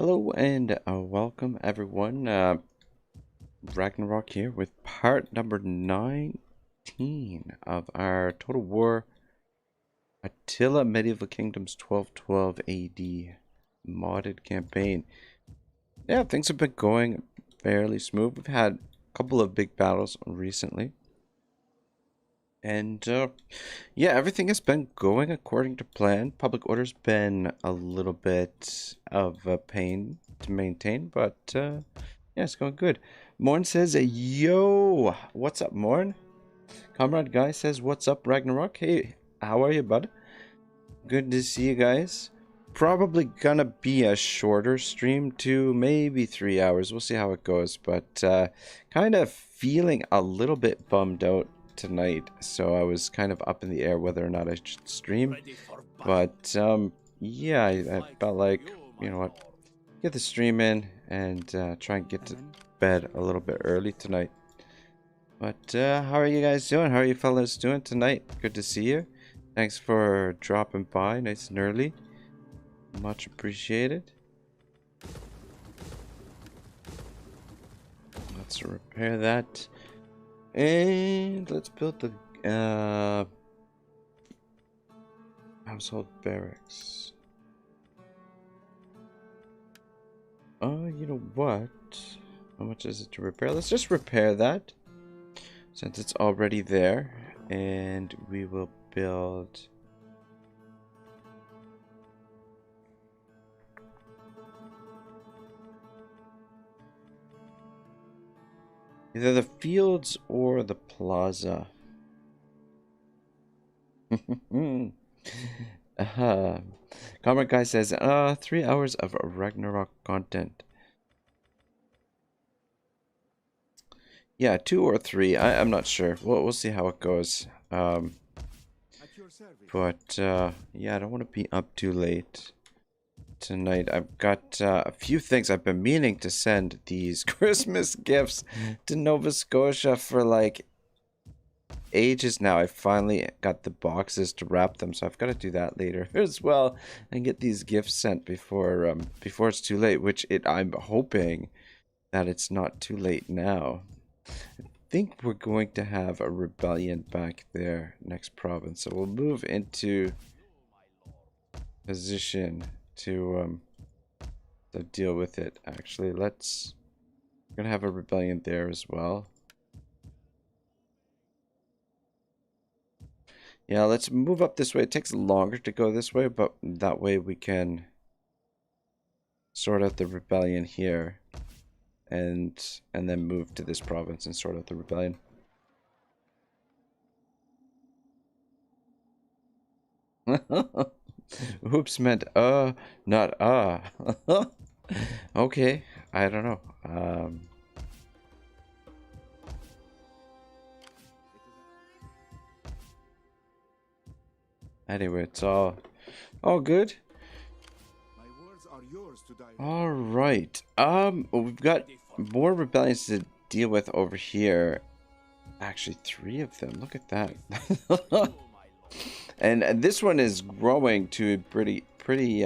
Hello and welcome everyone. Ragnarok here with part number 19 of our Total War Attila Medieval Kingdoms 1212 AD modded campaign. Yeah, things have been going fairly smooth. We've had a couple of big battles recently. And yeah, everything has been going according to plan. Public order's been a little bit of a pain to maintain, but yeah, it's going good. Morn says, yo, what's up, Morn? Comrade Guy says, what's up, Ragnarok? Hey, how are you, bud? Good to see you guys. Probably gonna be a shorter stream, too, maybe 3 hours. We'll see how it goes, but kind of feeling a little bit bummed out tonight, so I was kind of up in the air whether or not I should stream. But yeah, I felt like, you know what, get the stream in and try and get to bed a little bit early tonight. But how are you guys doing? How are you fellas doing tonight? Good to see you. Thanks for dropping by nice and early. Much appreciated. Let's repair that. And let's build the household barracks. Oh, you know what? How much is it to repair? Let's just repair that since it's already there. And we will build... either the fields or the plaza. Comrade Guy says, 3 hours of Ragnarok content. Yeah, 2 or 3. I'm not sure. We'll see how it goes. But yeah, I don't want to be up too late tonight. I've got a few things. I've been meaning to send these Christmas gifts to Nova Scotia for like ages now. I finally got the boxes to wrap them, so I've got to do that later as well and get these gifts sent before it's too late, which I'm hoping that it's not too late now. I think we're going to have a rebellion back there next province, so we'll move into position to deal with it. Actually, we're gonna have a rebellion there as well. Yeah, let's move up this way. It takes longer to go this way, but that way we can sort out the rebellion here and then move to this province and sort out the rebellion. Oops meant not okay, I don't know. Anyway, it's all good. All right. We've got more rebellions to deal with over here. Actually, 3 of them. Look at that. and this one is growing to a pretty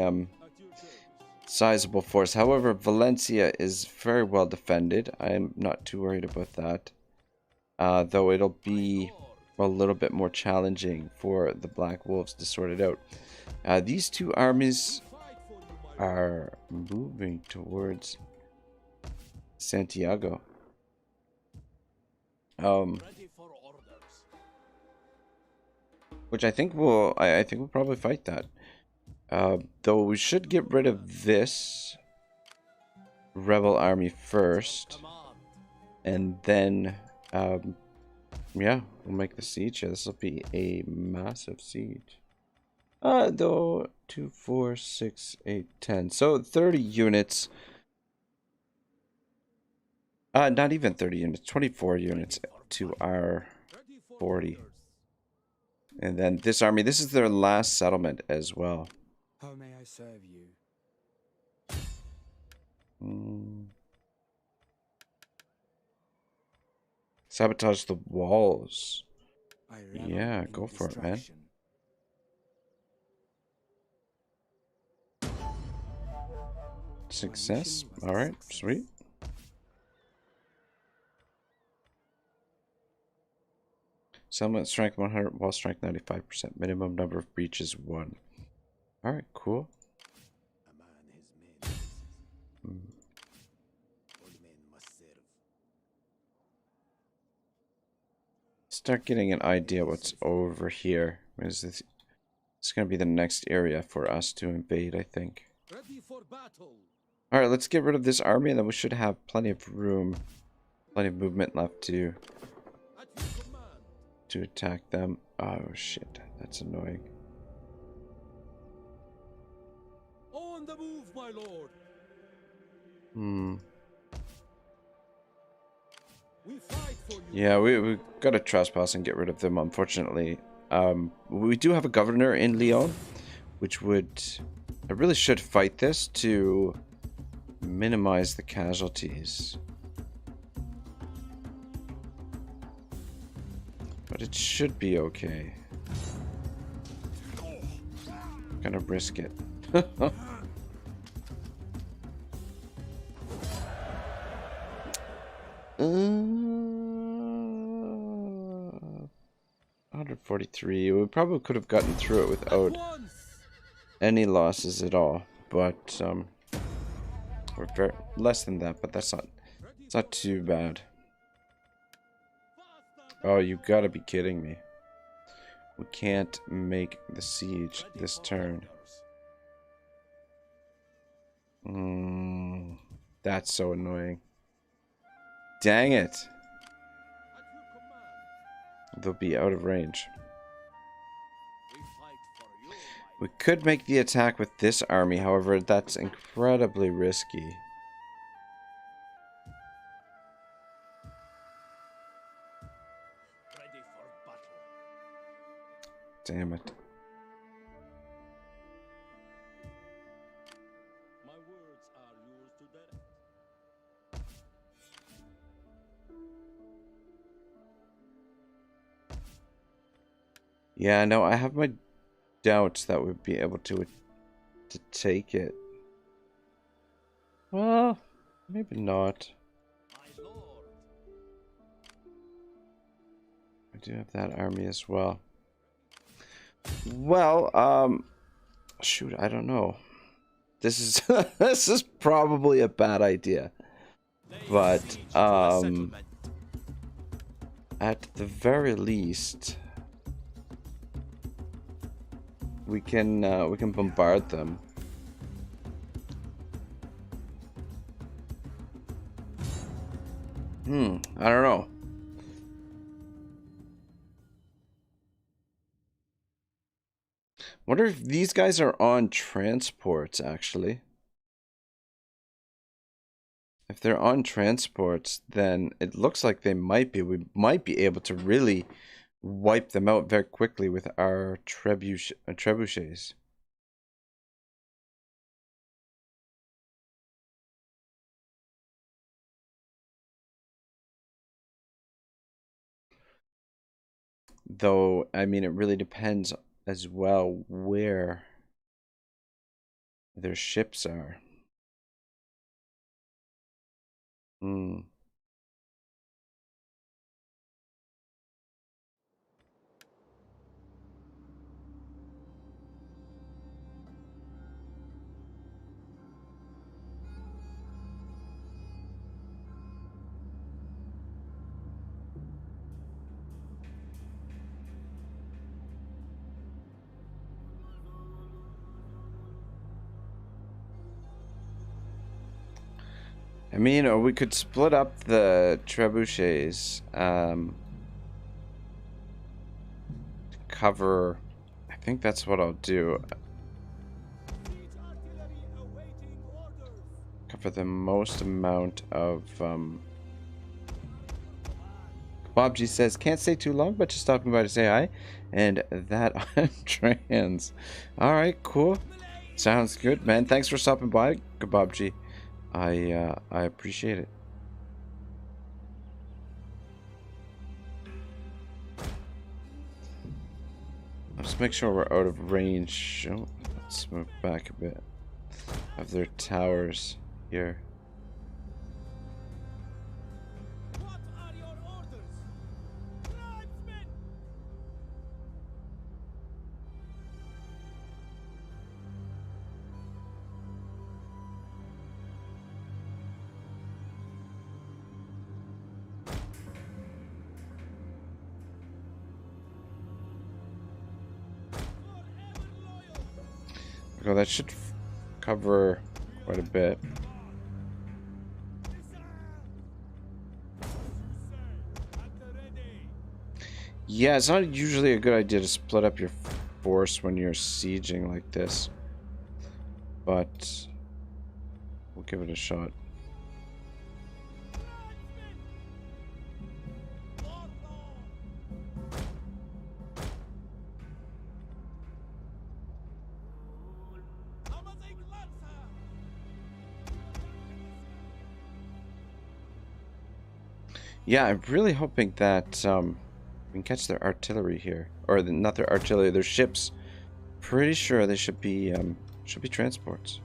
sizable force. However, Valencia is very well defended. I'm not too worried about that. Though it'll be a little bit more challenging for the Black Wolves to sort it out. These 2 armies are moving towards Santiago. Which I think we'll probably fight that. Though we should get rid of this rebel army first, and then yeah, we'll make the siege. This will be a massive siege. Though 2, 4, 6, 8, 10. So 30 units. Not even 30 units. 24 units to our 40. And then this army. This is their last settlement as well. How may I serve you? Sabotage the walls. Yeah, go for it, man. Success. Alright, sweet. Settlement strength 100, wall strength 95%. Minimum number of breaches 1. Alright, cool. Start getting an idea what's over here. Is this? It's gonna be the next area for us to invade, I think. Alright, let's get rid of this army and then we should have plenty of room, plenty of movement left to attack them. Oh shit, that's annoying. On the move, my lord. We fight for you. Yeah, we gotta trespass and get rid of them, unfortunately. We do have a governor in Lyon, which would... I really should fight this to minimize the casualties. But it should be okay. Gonna risk it. 143. We probably could have gotten through it without any losses at all, but or very, less than that. But that's not. It's not too bad. Oh, you gotta be kidding me! We can't make the siege this turn. That's so annoying. Dang it! They'll be out of range. We could make the attack with this army, however, that's incredibly risky. Damn it. My words are yours to direct. Yeah, no, I have my doubts that we'd be able to take it. Well, maybe not. My lord. I do have that army as well. Well, shoot, I don't know. This is this is probably a bad idea. But at the very least, we can bombard them. I don't know. Wonder if these guys are on transports, actually. If they're on transports, then it looks like they might be. We might be able to really wipe them out very quickly with our trebuchets. Though, I mean, it really depends as well where their ships are. I mean, or we could split up the trebuchets, cover. I think that's what I'll do. Cover the most amount of. Bobji says, can't stay too long, but just stopping by to say hi, and that I'm trans. All right, cool. Sounds good, man. Thanks for stopping by, Bobji. I appreciate it. Let's make sure we're out of range. Oh, let's move back a bit of their towers. here. What are your orders? Tribesmen! Forever loyal! Oh, that should cover quite a bit. Yeah, it's not usually a good idea to split up your force when you're sieging like this, but we'll give it a shot. Yeah, I'm really hoping that we can catch their artillery here, or not their artillery, their ships. Pretty sure they should be transports.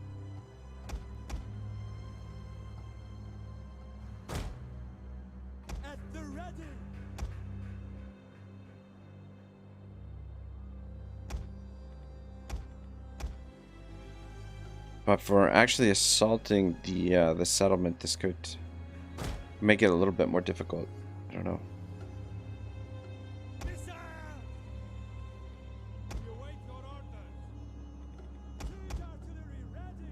At the ready! But for actually assaulting the settlement, this could make it a little bit more difficult. I don't know. Missile! We await your orders. Siege artillery ready!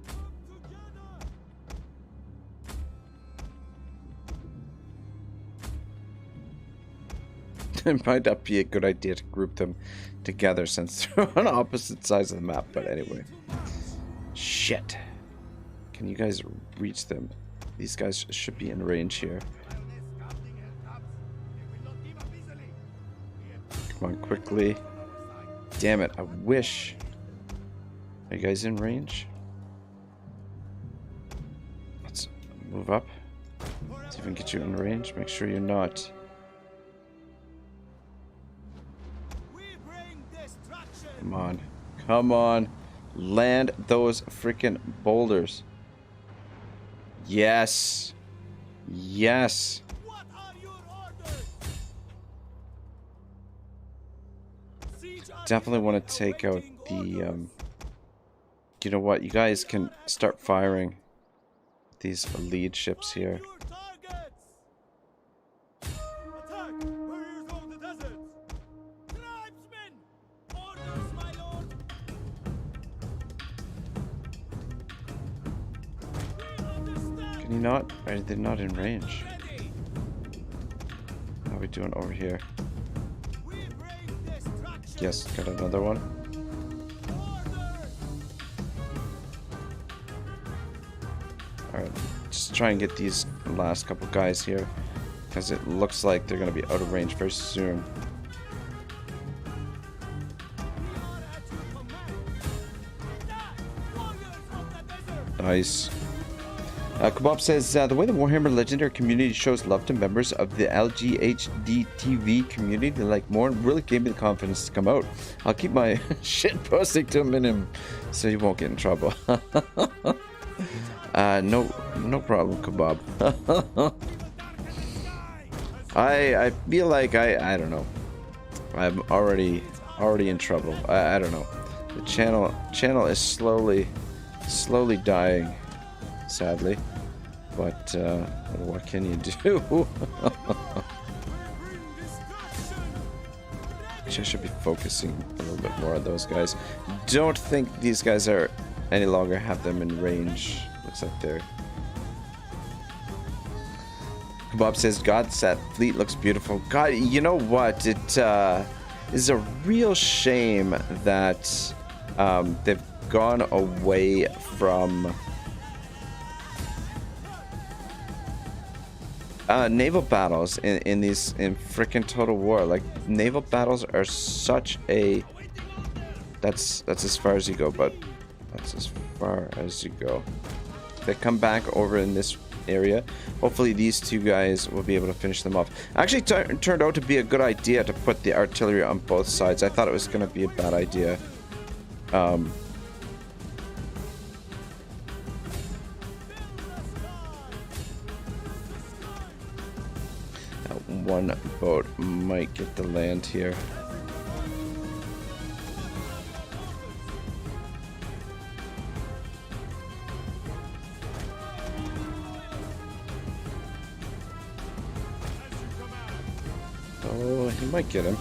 Come together! It might not be a good idea to group them together since they're on opposite sides of the map, but anyway. Shit. Can you guys reach them? These guys should be in range here. Come on, quickly. Damn it, I wish. Are you guys in range? Let's move up. See if we can get you in range. Make sure you're not. Come on. Come on. Land those freaking boulders. Yes. Yes. What are your orders? Siege Definitely want to take out the you know what? You guys can start firing these lead ships here. your targets! Attack! Warriors of the desert! Tribesmen! Orders, my lord! We understand! Can you not? Or they're not in range. Ready! How are we doing over here? We bring destruction! Yes, got another one. Order! Alright, just try and get these last couple guys here, because it looks like they're going to be out of range very soon. We are at your command! Attack! Warriors of the desert! Nice. Kebab says, the way the Warhammer Legendary community shows love to members of the LGHD TV community like more really gave me the confidence to come out. I'll keep my shit posting to a minimum so you won't get in trouble. No problem, Kebab. I feel like I don't know. I'm already in trouble. I don't know. The channel is slowly dying, sadly. But what can you do? Actually, I should be focusing a little bit more on those guys. Don't think these guys are any longer have them in range. Looks like they're. Kebab says, God, that fleet looks beautiful. God, you know what? It is a real shame that they've gone away from naval battles in frickin' Total War. Like, naval battles are such a that's as far as you go, but that's as far as you go. They come back over in this area. Hopefully these two guys will be able to finish them off. Actually, turned out to be a good idea to put the artillery on both sides. I thought it was going to be a bad idea. one boat might get to land here. Oh, he might get him.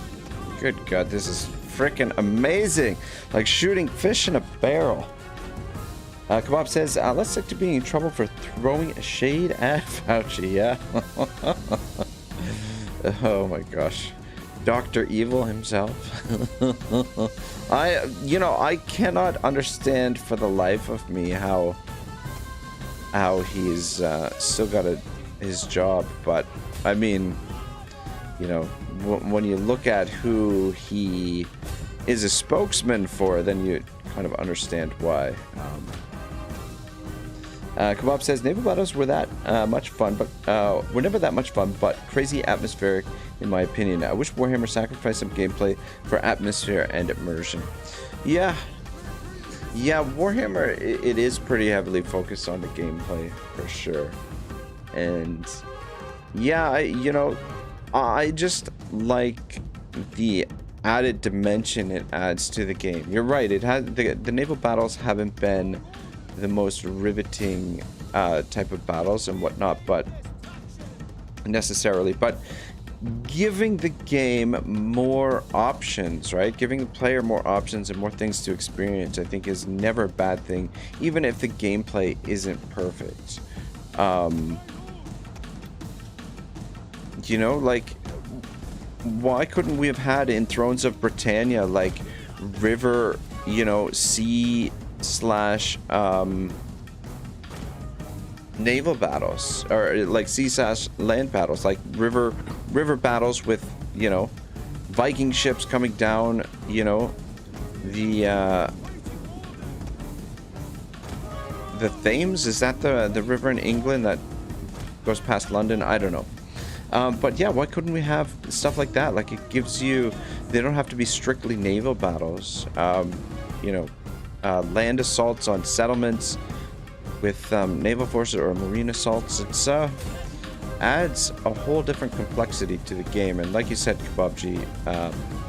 Good God, this is freaking amazing! Like shooting fish in a barrel. Kebab says, let's stick to being in trouble for throwing shade at Fauci, yeah? Oh my gosh. Dr. Evil himself. I cannot understand for the life of me how he's still got his job, but I mean, when you look at who he is a spokesman for, then you kind of understand why. Kebab says naval battles were that much fun, but were never that much fun, but crazy atmospheric in my opinion. I wish Warhammer sacrificed some gameplay for atmosphere and immersion. Yeah, Warhammer, it is pretty heavily focused on the gameplay for sure, and yeah, I just like the added dimension it adds to the game. You're right, it has the naval battles haven't been the most riveting type of battles and whatnot, but giving the game more options, right? Giving the player more options and more things to experience, I think, is never a bad thing, even if the gameplay isn't perfect. Like, why couldn't we have had in Thrones of Britannia, like, river, sea / naval battles, or like sea / land battles, like river battles with Viking ships coming down the Thames. Is that the river in England that goes past London? I don't know. But yeah, why couldn't we have stuff like that? Like, it gives you, they don't have to be strictly naval battles. Land assaults on settlements with naval forces or marine assaults. It's adds a whole different complexity to the game, and like you said, Kebabji,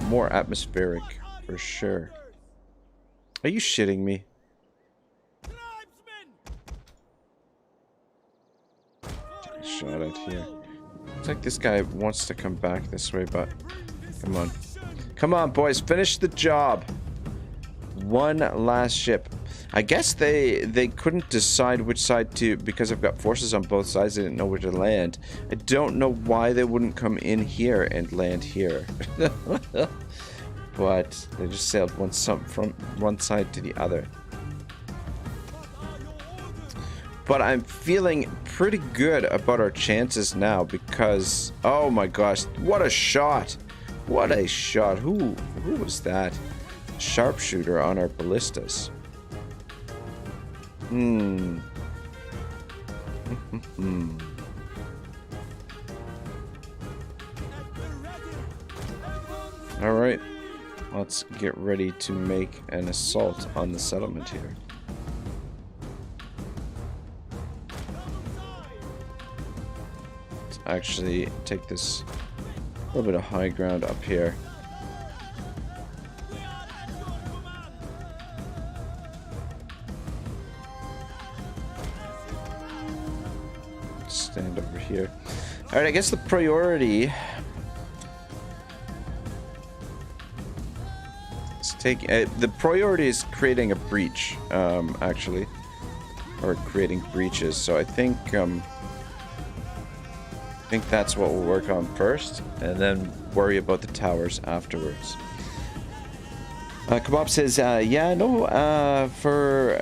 more atmospheric for sure. Are you shitting me? Take a shot at here. Looks like this guy wants to come back this way, but come on boys, finish the job. One last ship. I guess they couldn't decide which side to, because I've got forces on both sides. They didn't know where to land. I don't know why they wouldn't come in here and land here. But they just sailed from one side to the other. But I'm feeling pretty good about our chances now because, oh my gosh, what a shot! What a shot! Who was that? Sharpshooter on our ballistas. All right, let's get ready to make an assault on the settlement here. Let's actually take this little bit of high ground up here. Stand over here. All right, I guess the priority is the priority is creating a breach, actually, or creating breaches. So I think that's what we'll work on first, and then worry about the towers afterwards. Kebab says, yeah, no, for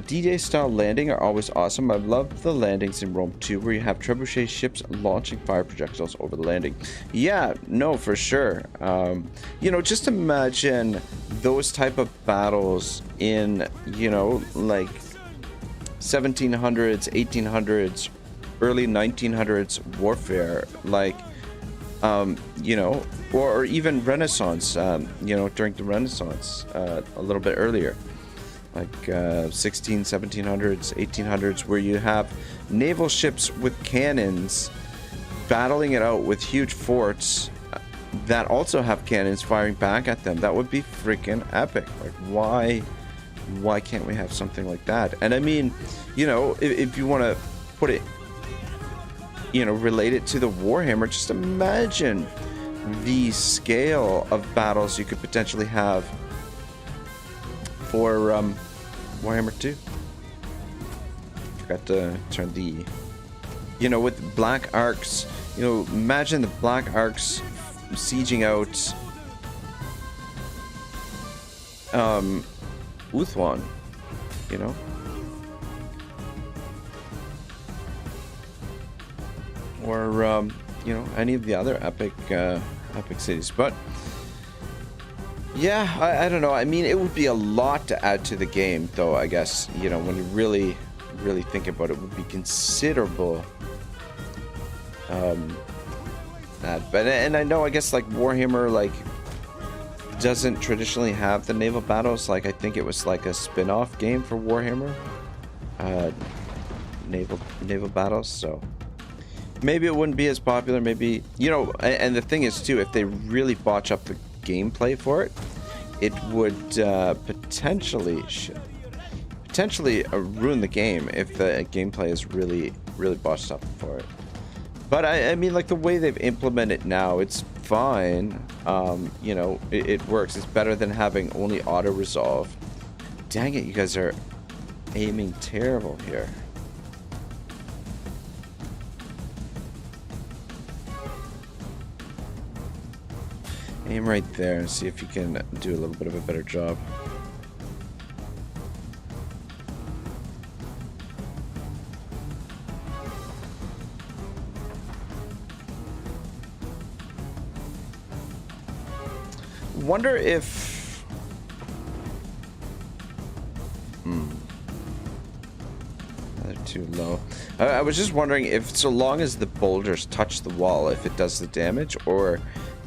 D-Day style landing are always awesome. I love the landings in Rome 2 where you have trebuchet ships launching fire projectiles over the landing. Yeah, no, for sure. Just imagine those type of battles in, like 1700s, 1800s, early 1900s warfare, like, or even Renaissance, during the Renaissance, a little bit earlier. Like 1700s, 1800s, where you have naval ships with cannons battling it out with huge forts that also have cannons firing back at them. That would be freaking epic. Like, why can't we have something like that? And I mean, you know, if you want to put it, you know, relate it to the Warhammer, just imagine the scale of battles you could potentially have for Warhammer 2. Forgot to turn the, you know, with Black Arcs, you know, imagine the Black Arcs sieging out Uthwan, you know? Or, you know, any of the other epic cities. But, yeah, I don't know. I mean, it would be a lot to add to the game, though, I guess. You know, when you really think about it, would be considerable. And I know, I guess, like, Warhammer, like, doesn't traditionally have the naval battles. Like, I think it was like a spin-off game for Warhammer, naval battles. So maybe it wouldn't be as popular. Maybe, you know, and the thing is too, if they really botch up the gameplay for it, it would potentially ruin the game if the gameplay is really botched up for it. But I mean, like, the way they've implemented it now, it's fine. You know, it works. It's better than having only auto resolve. Dang it, you guys are aiming terrible here. Aim right there and see if you can do a little bit of a better job. Wonder if they're too low. I was just wondering if, so long as the boulders touch the wall, if it does the damage, or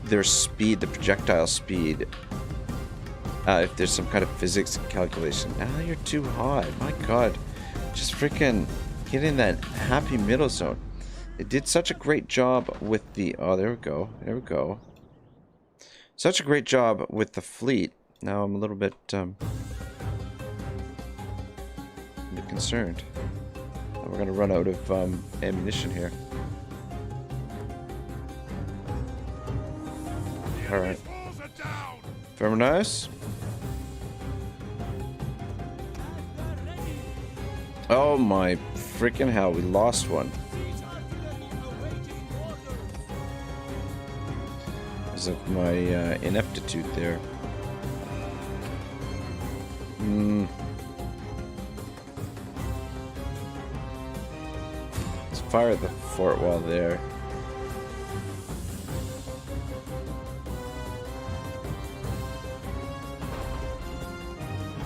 their speed, the projectile speed, if there's some kind of physics calculation. Now you're too high. My god, just freaking get in that happy middle zone. It did such a great job with the, oh, there we go. Such a great job with the fleet. Now I'm a little bit concerned. We're gonna run out of ammunition here. All right. Very nice. Oh my freaking hell! We lost one. Of my ineptitude there. Let's fire the fort wall there.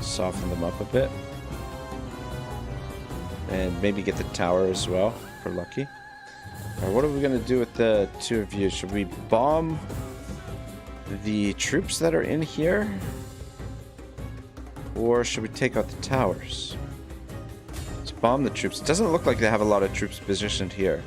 Soften them up a bit. And maybe get the tower as well, if we're lucky. Alright, what are we going to do with the two of you? Should we bomb the troops that are in here, or should we take out the towers? Let's bomb the troops. It doesn't look like they have a lot of troops positioned here.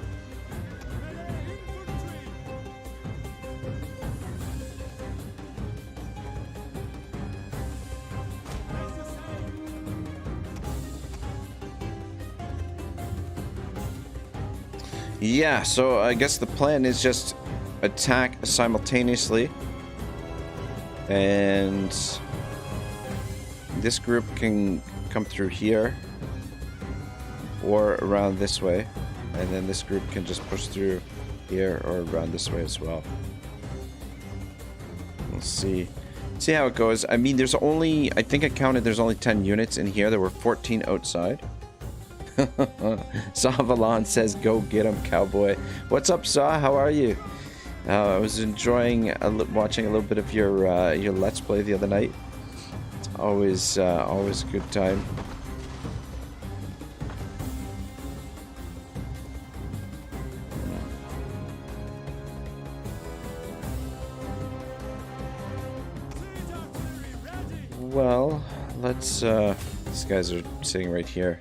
Yeah, so I guess the plan is just attack simultaneously. And this group can come through here or around this way, and then this group can just push through here or around this way as well. We'll see how it goes. I mean, there's only, I think I counted, there's only 10 units in here. There were 14 outside. Savalon says, "Go get him, cowboy." What's up, Saw? How are you? I was enjoying watching a little bit of your Let's Play the other night. It's always a good time. Well, let's. These guys are sitting right here.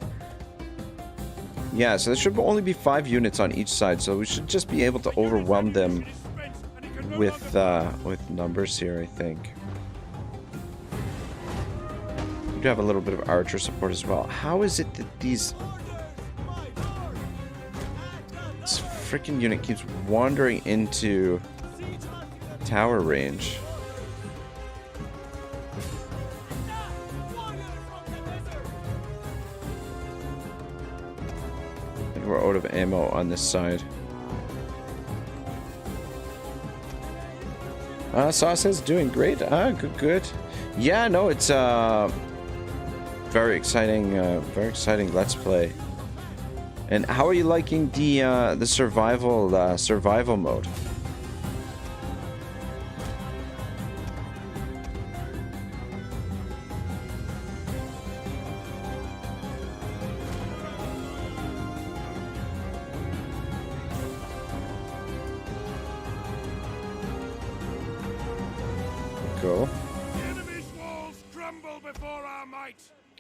Yeah, so there should only be 5 units on each side, so we should just be able to overwhelm them with numbers here, I think. We do have a little bit of archer support as well. How is it that this freaking unit keeps wandering into tower range? I think we're out of ammo on this side. Sauce is doing great. Good. Yeah, no, it's very exciting Let's Play. And how are you liking the survival mode? Cool.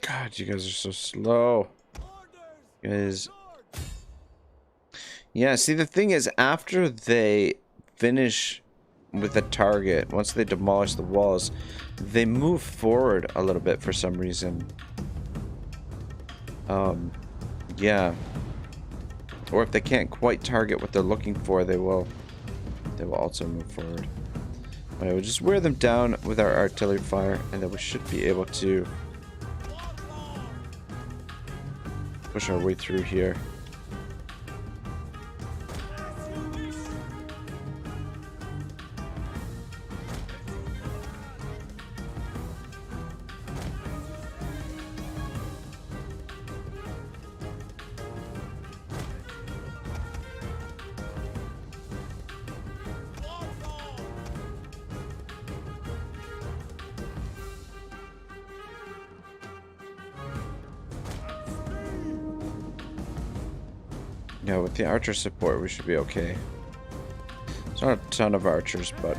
God, you guys are so slow. You guys. Yeah, see, the thing is, after they finish with the target, once they demolish the walls, they move forward a little bit for some reason. Yeah. Or if they can't quite target what they're looking for, they will also move forward. Alright, we'll just wear them down with our artillery fire, and then we should be able to push our way through here. Yeah, with the archer support, we should be okay. It's not a ton of archers, but...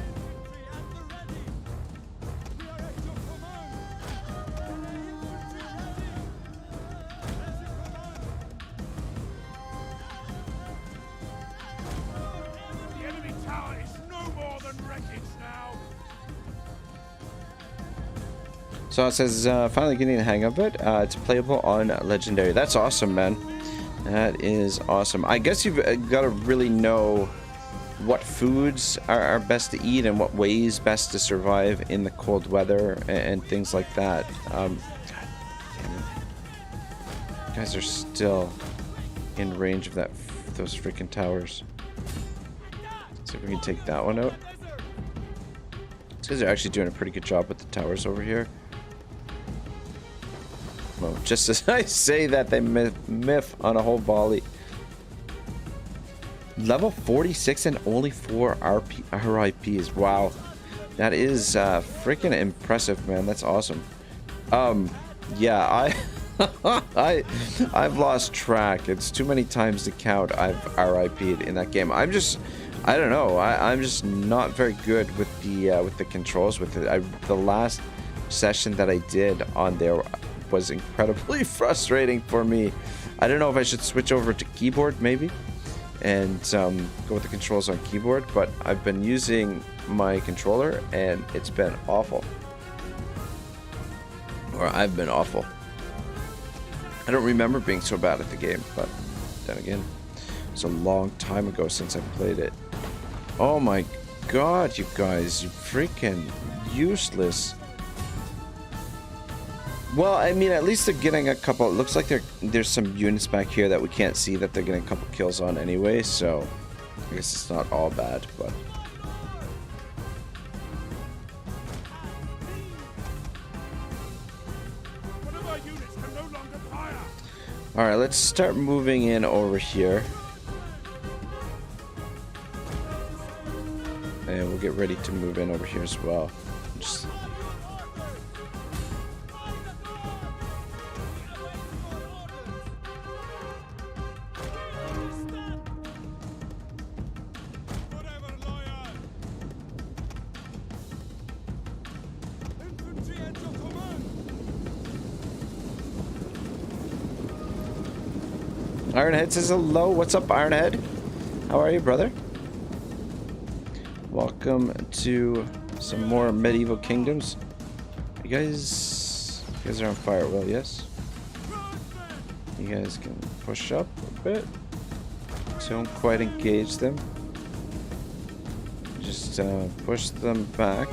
The enemy tower is no more than wreckage now. So it says, finally getting the hang of it. It's playable on Legendary. That's awesome, man. That is awesome. I guess you've got to really know what foods are best to eat and what ways best to survive in the cold weather and things like that. God damn it. You guys are still in range of those freaking towers. Let's see if we can take that one out. These guys are actually doing a pretty good job with the towers over here. Well, just as I say that, they miff on a whole volley. Level 46 and only 4 RIPs. Wow. That is freaking impressive, man. That's awesome. Yeah, I've lost track. It's too many times to count I've RIP'd in that game. I don't know. I'm just not very good with the controls with it. The last session that I did on there was incredibly frustrating for me. I don't know if I should switch over to keyboard maybe and go with the controls on keyboard, but I've been using my controller and it's been awful. Or I've been awful. I don't remember being so bad at the game, but then again, it's a long time ago since I played it. Oh my god, you guys, you freaking useless. Well, I mean, at least they're getting a couple. It looks like there's some units back here that we can't see that they're getting a couple kills on anyway, so I guess it's not all bad, but... One of our units can no longer fire. Alright, let's start moving in over here. And we'll get ready to move in over here as well. Just... Ironhead says hello. What's up, Ironhead? How are you, brother? Welcome to some more medieval kingdoms. You guys are on fire. Well, yes. You guys can push up a bit. Don't quite engage them. Just push them back.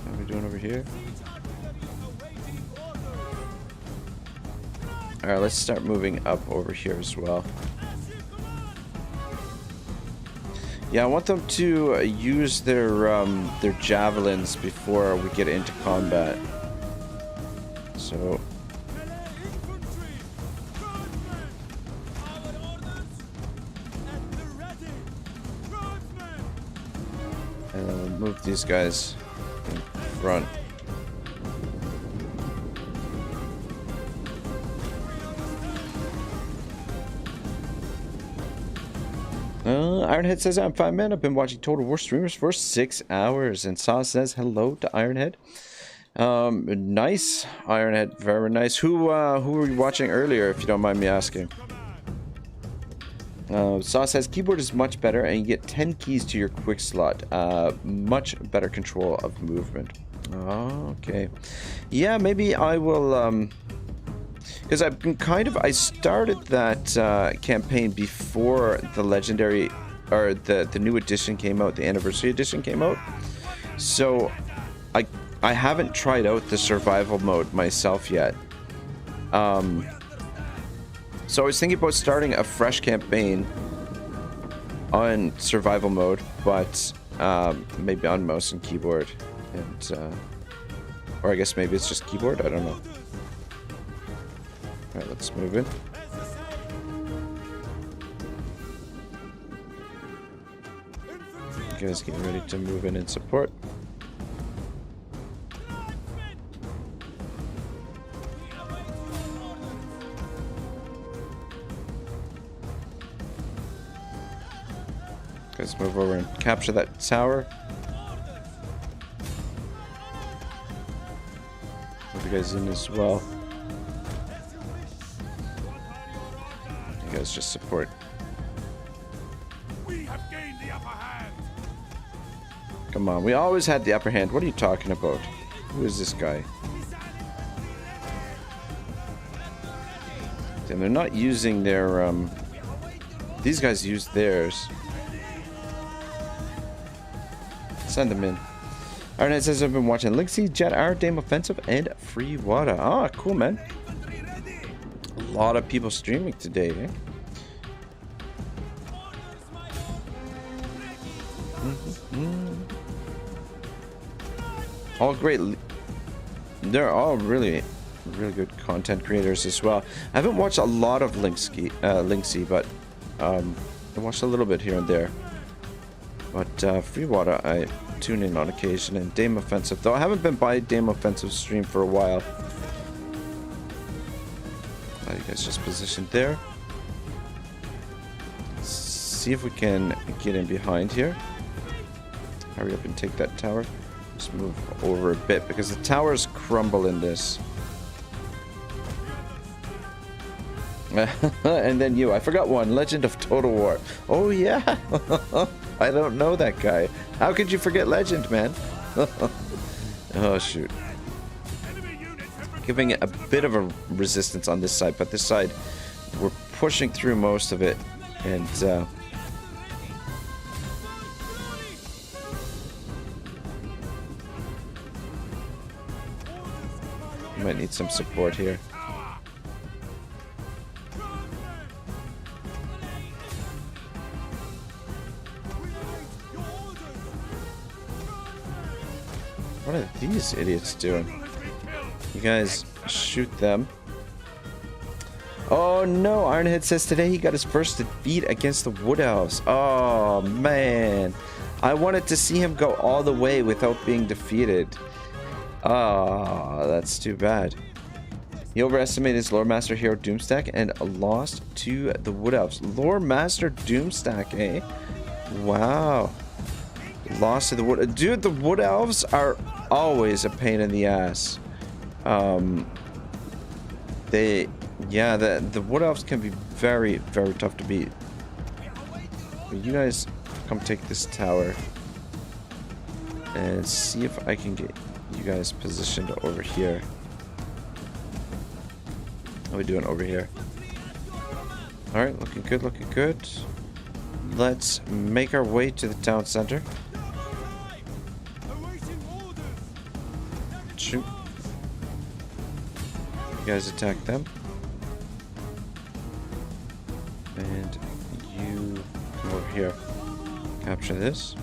What are we doing over here? Alright, let's start moving up over here as well. Yeah, I want them to use their javelins before we get into combat. So and then we'll move these guys in front. Ironhead says, I'm fine, man. I've been watching Total War streamers for 6 hours. And Saw says, hello to Ironhead. Nice, Ironhead. Very nice. Who were you watching earlier, if you don't mind me asking? Saw says, keyboard is much better, and you get 10 keys to your quick slot. Much better control of movement. Oh, okay. Yeah, maybe I will, because I've been I started that campaign before the legendary, or the new edition came out, the anniversary edition came out. So I haven't tried out the survival mode myself yet. So I was thinking about starting a fresh campaign on survival mode, but maybe on mouse and keyboard, and or I guess maybe it's just keyboard. I don't know. All right, let's move in. You guys getting ready to move in and support. Guys, move over and capture that tower. Move you guys in as well. You guys just support. We have gained the upper hand. Come on, we always had the upper hand. What are you talking about? Who is this guy? Damn, they're not using their these guys use theirs. Send them in. Ironhead says I've been watching Linksy, Jet R, Dame Offensive, and Free Water. Ah, cool, man. A lot of people streaming today, eh? All great. They're all really good content creators as well. I haven't watched a lot of Linksy, but I watched a little bit here and there. But Free Water, I tune in on occasion, and Dame Offensive, though I haven't been by Dame Offensive stream for a while. You guys just positioned there. Let's see if we can get in behind here. Hurry up and take that tower. Just move over a bit because the towers crumble in this. And then you, I forgot one. Legend of Total War. Oh yeah. I don't know that guy. How could you forget Legend, man? Oh shoot. Giving it a bit of a resistance on this side, but this side we're pushing through most of it, and you might need some support here. What are these idiots doing? You guys shoot them. Oh no, Ironhead says today he got his first defeat against the Wood Elves. Oh man. I wanted to see him go all the way without being defeated. Oh, that's too bad. He overestimated his Lore Master hero Doomstack and lost to the Wood Elves. Lore Master Doomstack, eh? Wow. Lost to the Wood... Dude, the Wood Elves are always a pain in the ass. Yeah, the wood elves can be very, very tough to beat. But you guys come take this tower and see if I can get you guys positioned over here. How are we doing over here? Alright, looking good, looking good. Let's make our way to the town center. Shoot. You guys attack them. And you come over here. Capture this.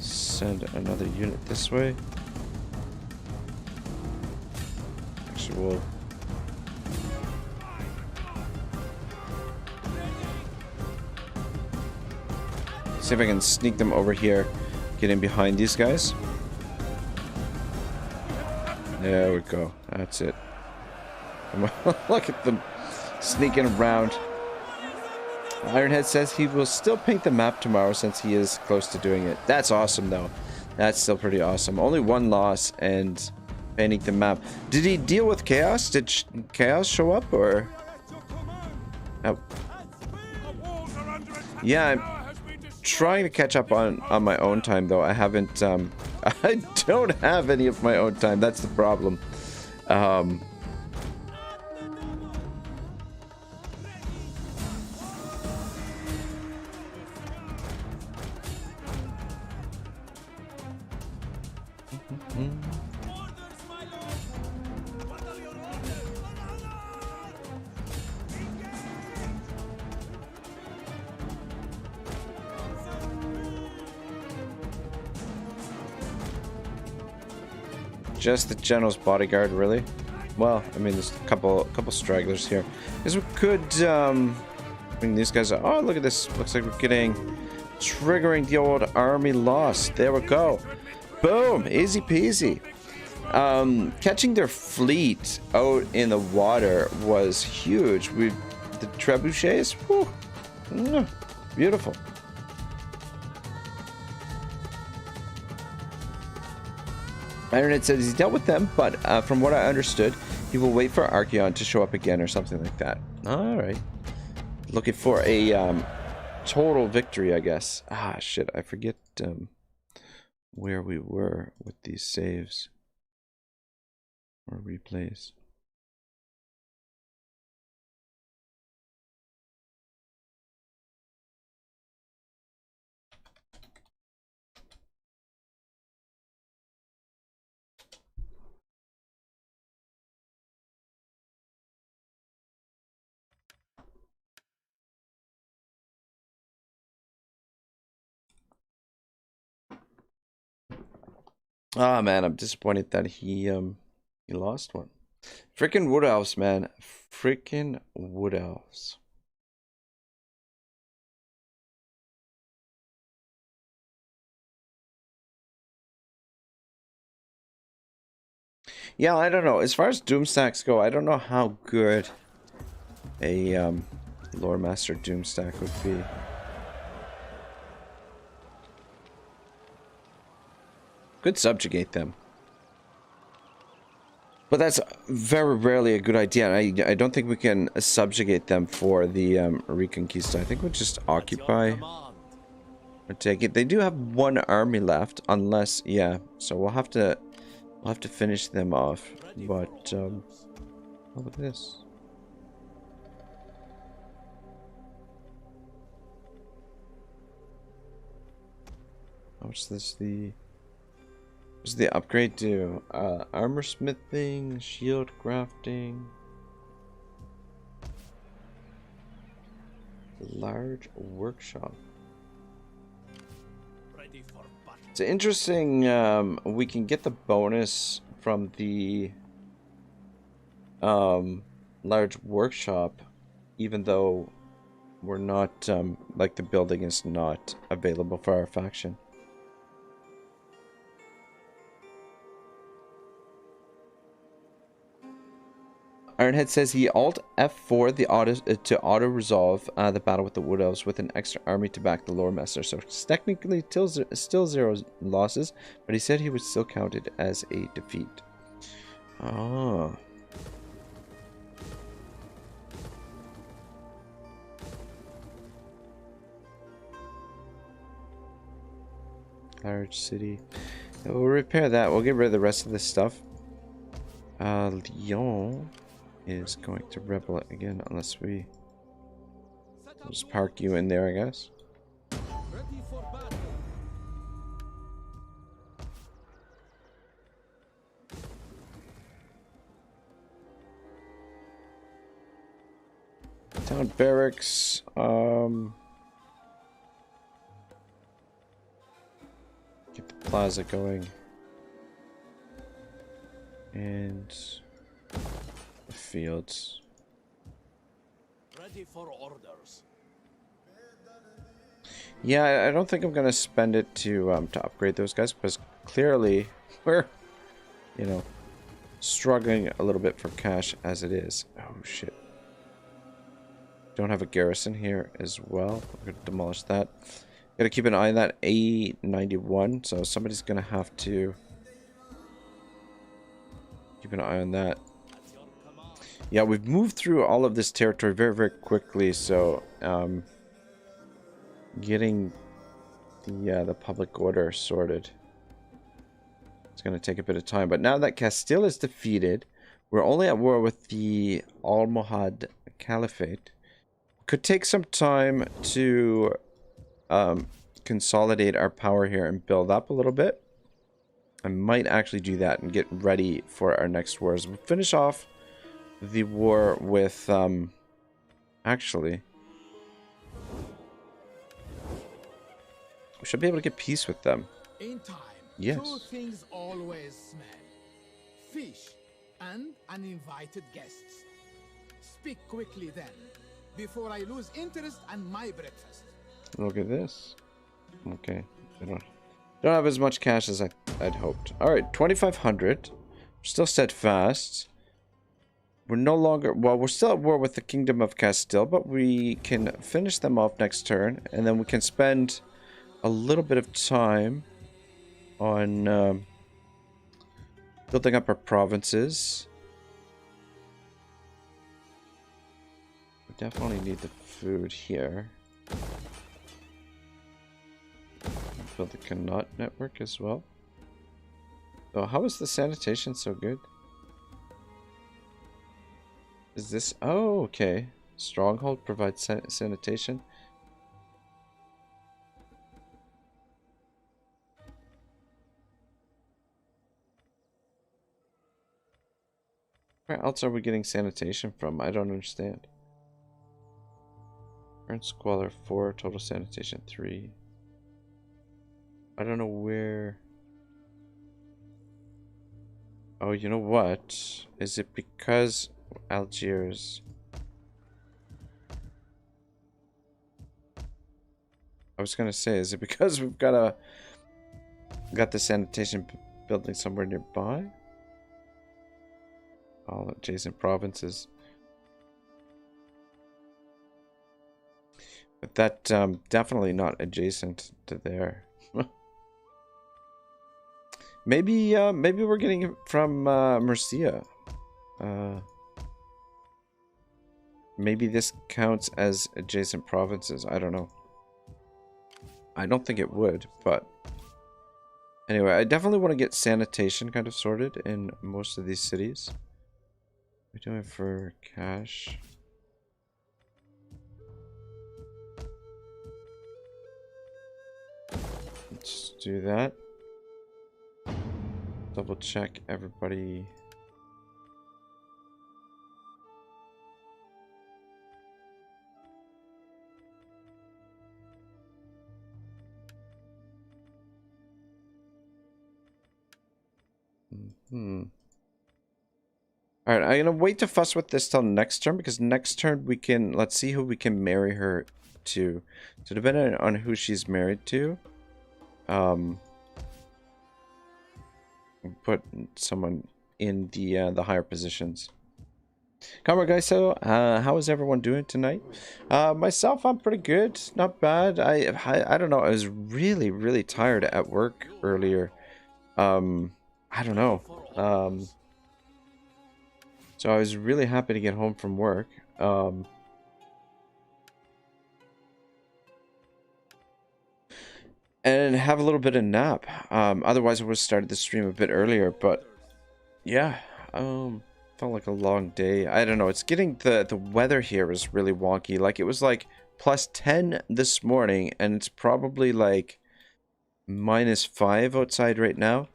Send another unit this way. Actually, we'll... see if I can sneak them over here. Get in behind these guys. There we go. That's it. Look at them sneaking around. Ironhead says he will still paint the map tomorrow since he is close to doing it. That's awesome, though. That's still pretty awesome. Only one loss and painting the map. Did he deal with Chaos? Did Chaos show up, or? Oh. Yeah, I'm trying to catch up on my own time, though. I haven't, I don't have any of my own time. That's the problem. Just the general's bodyguard, really? Well, I mean, there's a couple stragglers here. Because we could, I mean, these guys are... Oh, look at this. Looks like we're getting... Triggering the old army loss. There we go. Boom! Easy peasy. Catching their fleet out in the water was huge. The trebuchets, whew, beautiful. Marinid says he's dealt with them, but from what I understood, he will wait for Archeon to show up again or something like that. Alright. Looking for a total victory, I guess. Ah, shit, I forget where we were with these saves. Or replays. Ah, man, I'm disappointed that he lost one. Freaking wood elves, man. Freaking wood elves. Yeah, I don't know. As far as Doom stacks go, I don't know how good a Lore Master Doom stack would be. Could subjugate them. But that's very rarely a good idea. I don't think we can subjugate them for the Reconquista. I think we'll just occupy or take it. They do have one army left, unless, yeah. So we'll have to finish them off. But oh, look at this. How much does the upgrade do? Armor smithing, shield crafting, large workshop. It's interesting. We can get the bonus from the large workshop, even though we're not like the building is not available for our faction. Ironhead says he Alt F4 to auto resolve the battle with the Wood Elves with an extra army to back the Lore Master. So it's technically still 0 losses, but he said he would still count it as a defeat. Oh. Large city. Yeah, we'll repair that. We'll get rid of the rest of this stuff. Lyon is going to rebel it again unless we just park you in there, I guess. Ready for battle. Town barracks. Get the plaza going. And the fields. Ready for orders. Yeah, I don't think I'm gonna spend it to upgrade those guys because clearly we're, you know, struggling a little bit for cash as it is. Oh shit. Don't have a garrison here as well. We're gonna demolish that. Gotta keep an eye on that A91, so somebody's gonna have to keep an eye on that. Yeah, we've moved through all of this territory very, very quickly, so getting the public order sorted, it's going to take a bit of time. But now that Castile is defeated, we're only at war with the Almohad Caliphate. Could take some time to consolidate our power here and build up a little bit. I might actually do that and get ready for our next wars. We'll finish off the war with actually we should be able to get peace with them. In time, Yes. two things always smell: fish and uninvited guests. Speak quickly then, before I lose interest in my breakfast. Look at this. Okay, I don't have as much cash as I'd hoped. All right, 2,500. We're still steadfast. We're no longer, well, we're still at war with the Kingdom of Castile, but we can finish them off next turn, and then we can spend a little bit of time on building up our provinces. We definitely need the food here. Build the Connaught network as well. Oh, how is the sanitation so good? Is this... Oh, okay. Stronghold provides sanitation. Where else are we getting sanitation from? I don't understand. Current squalor 4, total sanitation 3. I don't know where... Oh, you know what? Is it because Algiers... I was gonna say, is it because we've got the sanitation building somewhere nearby? All adjacent provinces. But that definitely not adjacent to there. Maybe we're getting it from Murcia. Maybe this counts as adjacent provinces. I don't know. I don't think it would, but anyway, I definitely want to get sanitation kind of sorted in most of these cities. What are we doing for cash? Let's do that. Double check everybody. Alright, I'm gonna wait to fuss with this till next turn, because next turn we can, let's see who we can marry her to. So depending on who she's married to, put someone in the higher positions. Comrade guys, so how is everyone doing tonight? Myself, I'm pretty good, not bad. I don't know, I was really tired at work earlier. I don't know. So I was really happy to get home from work. and have a little bit of nap. Otherwise I would have started the stream a bit earlier, but yeah, felt like a long day. I don't know, it's getting the weather here is really wonky. Like it was like +10 this morning and it's probably like -5 outside right now.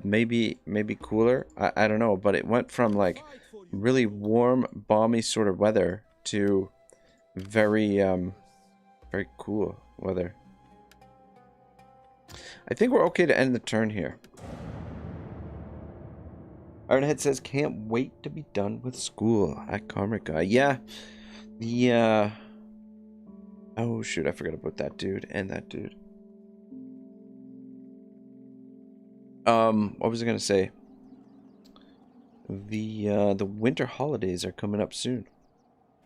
Maybe cooler. I don't know, but it went from like really warm, balmy sort of weather to very very cool weather. I think we're okay to end the turn here. Ironhead says, can't wait to be done with school at Karmika. Yeah, the, oh shoot, I forgot about that dude and that dude. What was I gonna say? The winter holidays are coming up soon.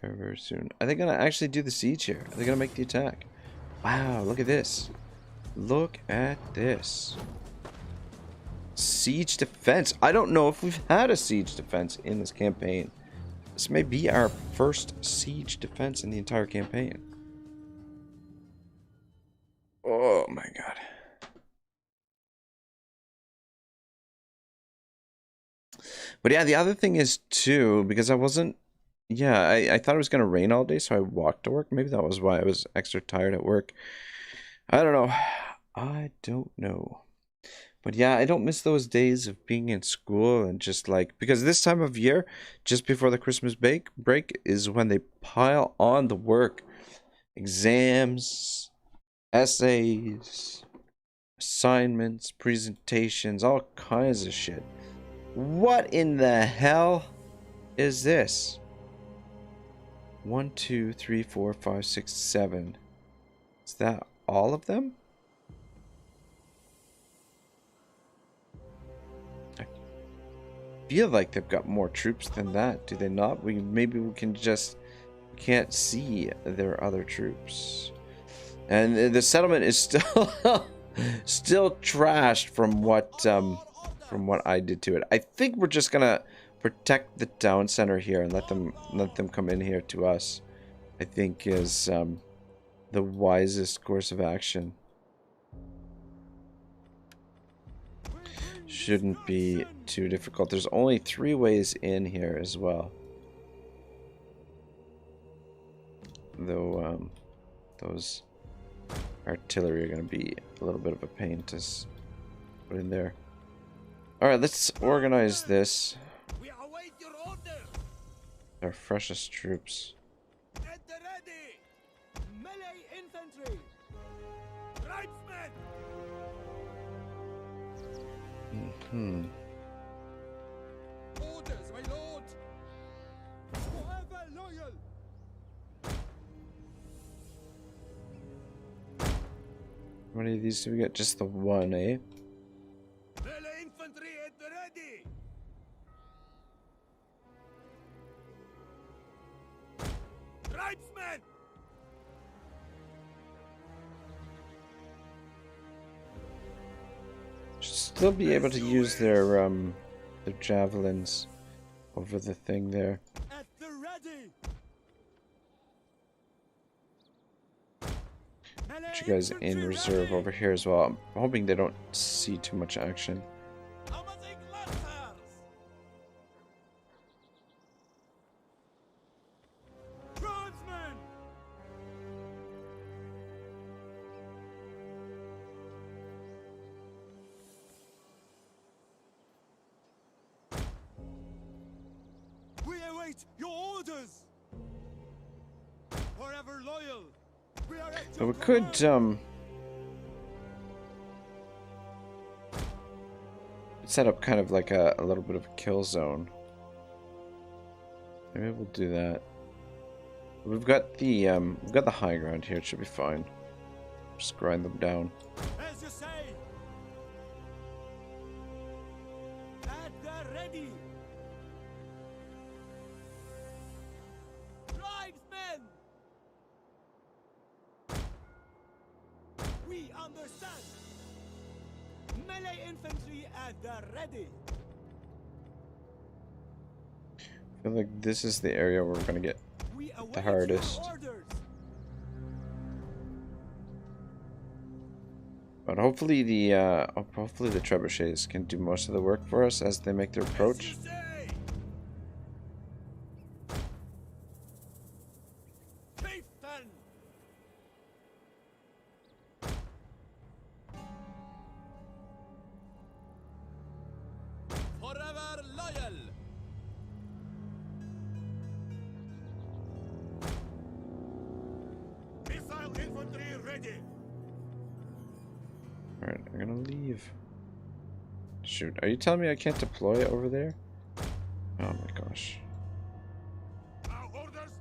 Very, very soon. Are they gonna actually do the siege here? Are they gonna make the attack? Wow, look at this. Look at this. Siege defense. I don't know if we've had a siege defense in this campaign. This may be our first siege defense in the entire campaign. Oh my god. But yeah, the other thing is too, because I wasn't, yeah, I thought it was going to rain all day, so I walked to work. Maybe that was why I was extra tired at work. I don't know. I don't know. But yeah, I don't miss those days of being in school and just like, because this time of year, just before the Christmas break is when they pile on the work. Exams, essays, assignments, presentations, all kinds of shit. What in the hell is this? 1, 2, 3, 4, 5, 6, 7. Is that all of them? I feel like they've got more troops than that. Do they not? Maybe we can just can't see their other troops. And the settlement is still still trashed from what I did to it. I think we're just gonna protect the town center here and let them come in here to us. I think is the wisest course of action. Shouldn't be too difficult. There's only 3 ways in here as well. Though those artillery are going to be a little bit of a pain to put in there. Alright, let's organize this. We await your order. Our freshest troops. At the ready. Melee infantry. Tribesmen. Orders, my lord. Forever loyal. How many of these do we get? Just the one, eh? Melee infantry at the ready. Tribesmen. Should still be able to use their javelins over the thing there. At the ready. Put you guys in reserve over here as well. I'm hoping they don't see too much action. Amazing lancers. Tribesmen. We await your orders. Forever loyal. We are at But your we could command. set up kind of like a little bit of a kill zone. Maybe we'll do that. We've got the high ground here. It should be fine. Just grind them down. As you say. At the ready. Tribesmen. We understand. Melee infantry at the ready. I feel like this is the area where we're gonna get We await hardest. your orders. But hopefully hopefully the trebuchets can do most of the work for us as they make their approach. Forever loyal. Missile infantry ready. Alright, I'm gonna leave. Shoot, are you telling me I can't deploy over there? Oh my gosh. Orders.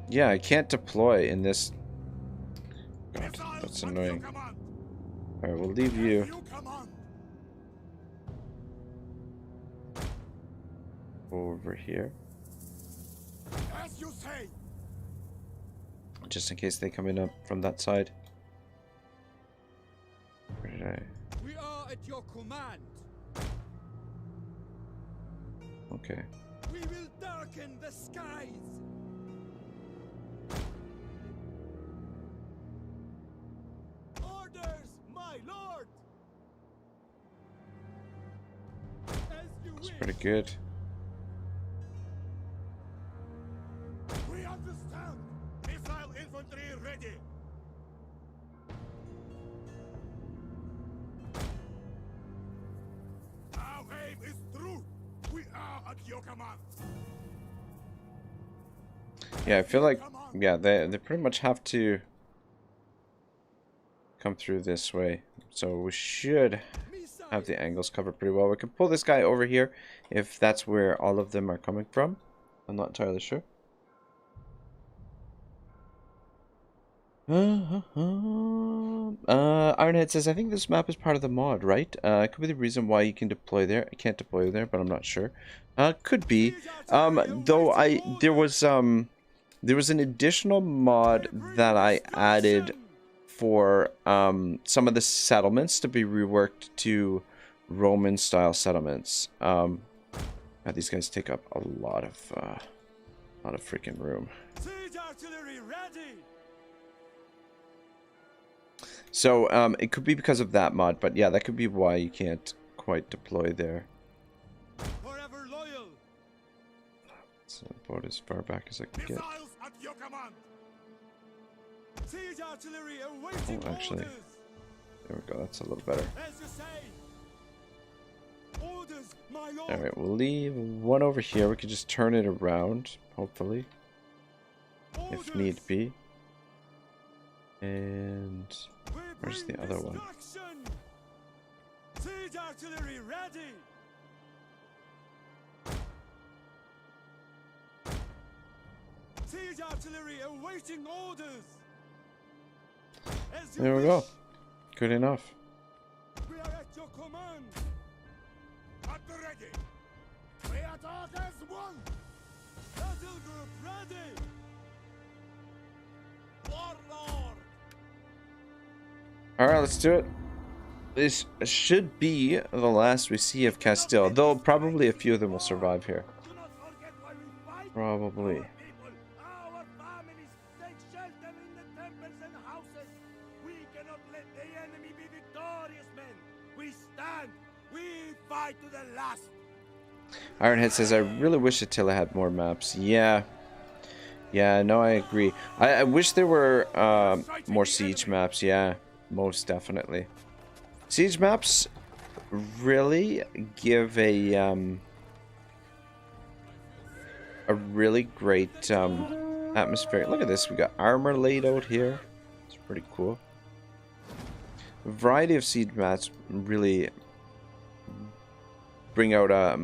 Yeah, I can't deploy in this. God, that's annoying. Alright, we'll leave you over here. As you say. Just in case they come in up from that side. Where did I? We are at your command. Okay. We will darken the skies. Orders, my lord. As you That's wish. pretty good. We understand. Missile infantry ready. Our aim is true. We are at your command. Yeah, I feel like, yeah, they pretty much have to come through this way. So we should have the angles covered pretty well. We can pull this guy over here if that's where all of them are coming from. I'm not entirely sure. Ironhead says, I think this map is part of the mod, right? It could be the reason why you can deploy there. I can't deploy there, but I'm not sure. Could be. Though there was an additional mod that I added for some of the settlements to be reworked to Roman style settlements. These guys take up a lot of freaking room. Siege artillery ready. So it could be because of that mod, but yeah, that could be why you can't quite deploy there. Forever loyal. So about as far back as I can get. Missiles at your command. Siege artillery awaiting Oh, actually, orders. there we go. That's a little better. As you say. Orders, my lord. All right, we'll leave one over here. We could just turn it around, hopefully, if need be. And where's the other one? Siege artillery ready. Siege artillery awaiting orders. As you There we wish. go. Good enough. We are at your command. At the ready. We attack as one. Battle group ready. Warlord. All right, let's do it. This should be the last we see of Castile, though probably a few of them will survive here. Do not forget why we fight. Probably. Our people, our families take shelter in the temples and houses. We cannot let the enemy be victorious, men. We stand. We fight to the last. Ironhead says, I really wish Attila had more maps. Yeah. Yeah, no, I agree. I wish there were more siege maps. Yeah, most definitely. Siege maps really give a really great atmosphere. Look at this. We got armor laid out here. It's pretty cool. A variety of siege maps really bring out a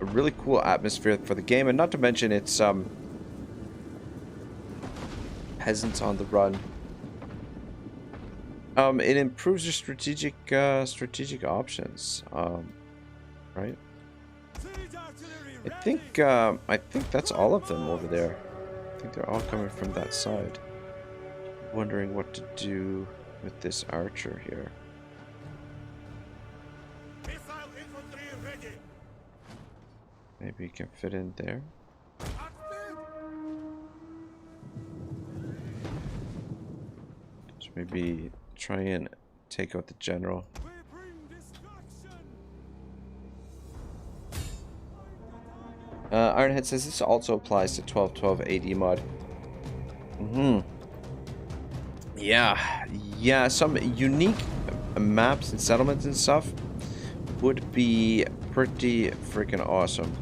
really cool atmosphere for the game, and not to mention it's peasants on the run. It improves your strategic options, right? I think that's all of them over there. I think they're all coming from that side. Wondering what to do with this archer here. Missile infantry ready. Maybe you can fit in there. So maybe try and take out the general. We bring destruction. Ironhead says this also applies to 1212 AD mod. Yeah, some unique maps and settlements and stuff would be pretty freaking awesome.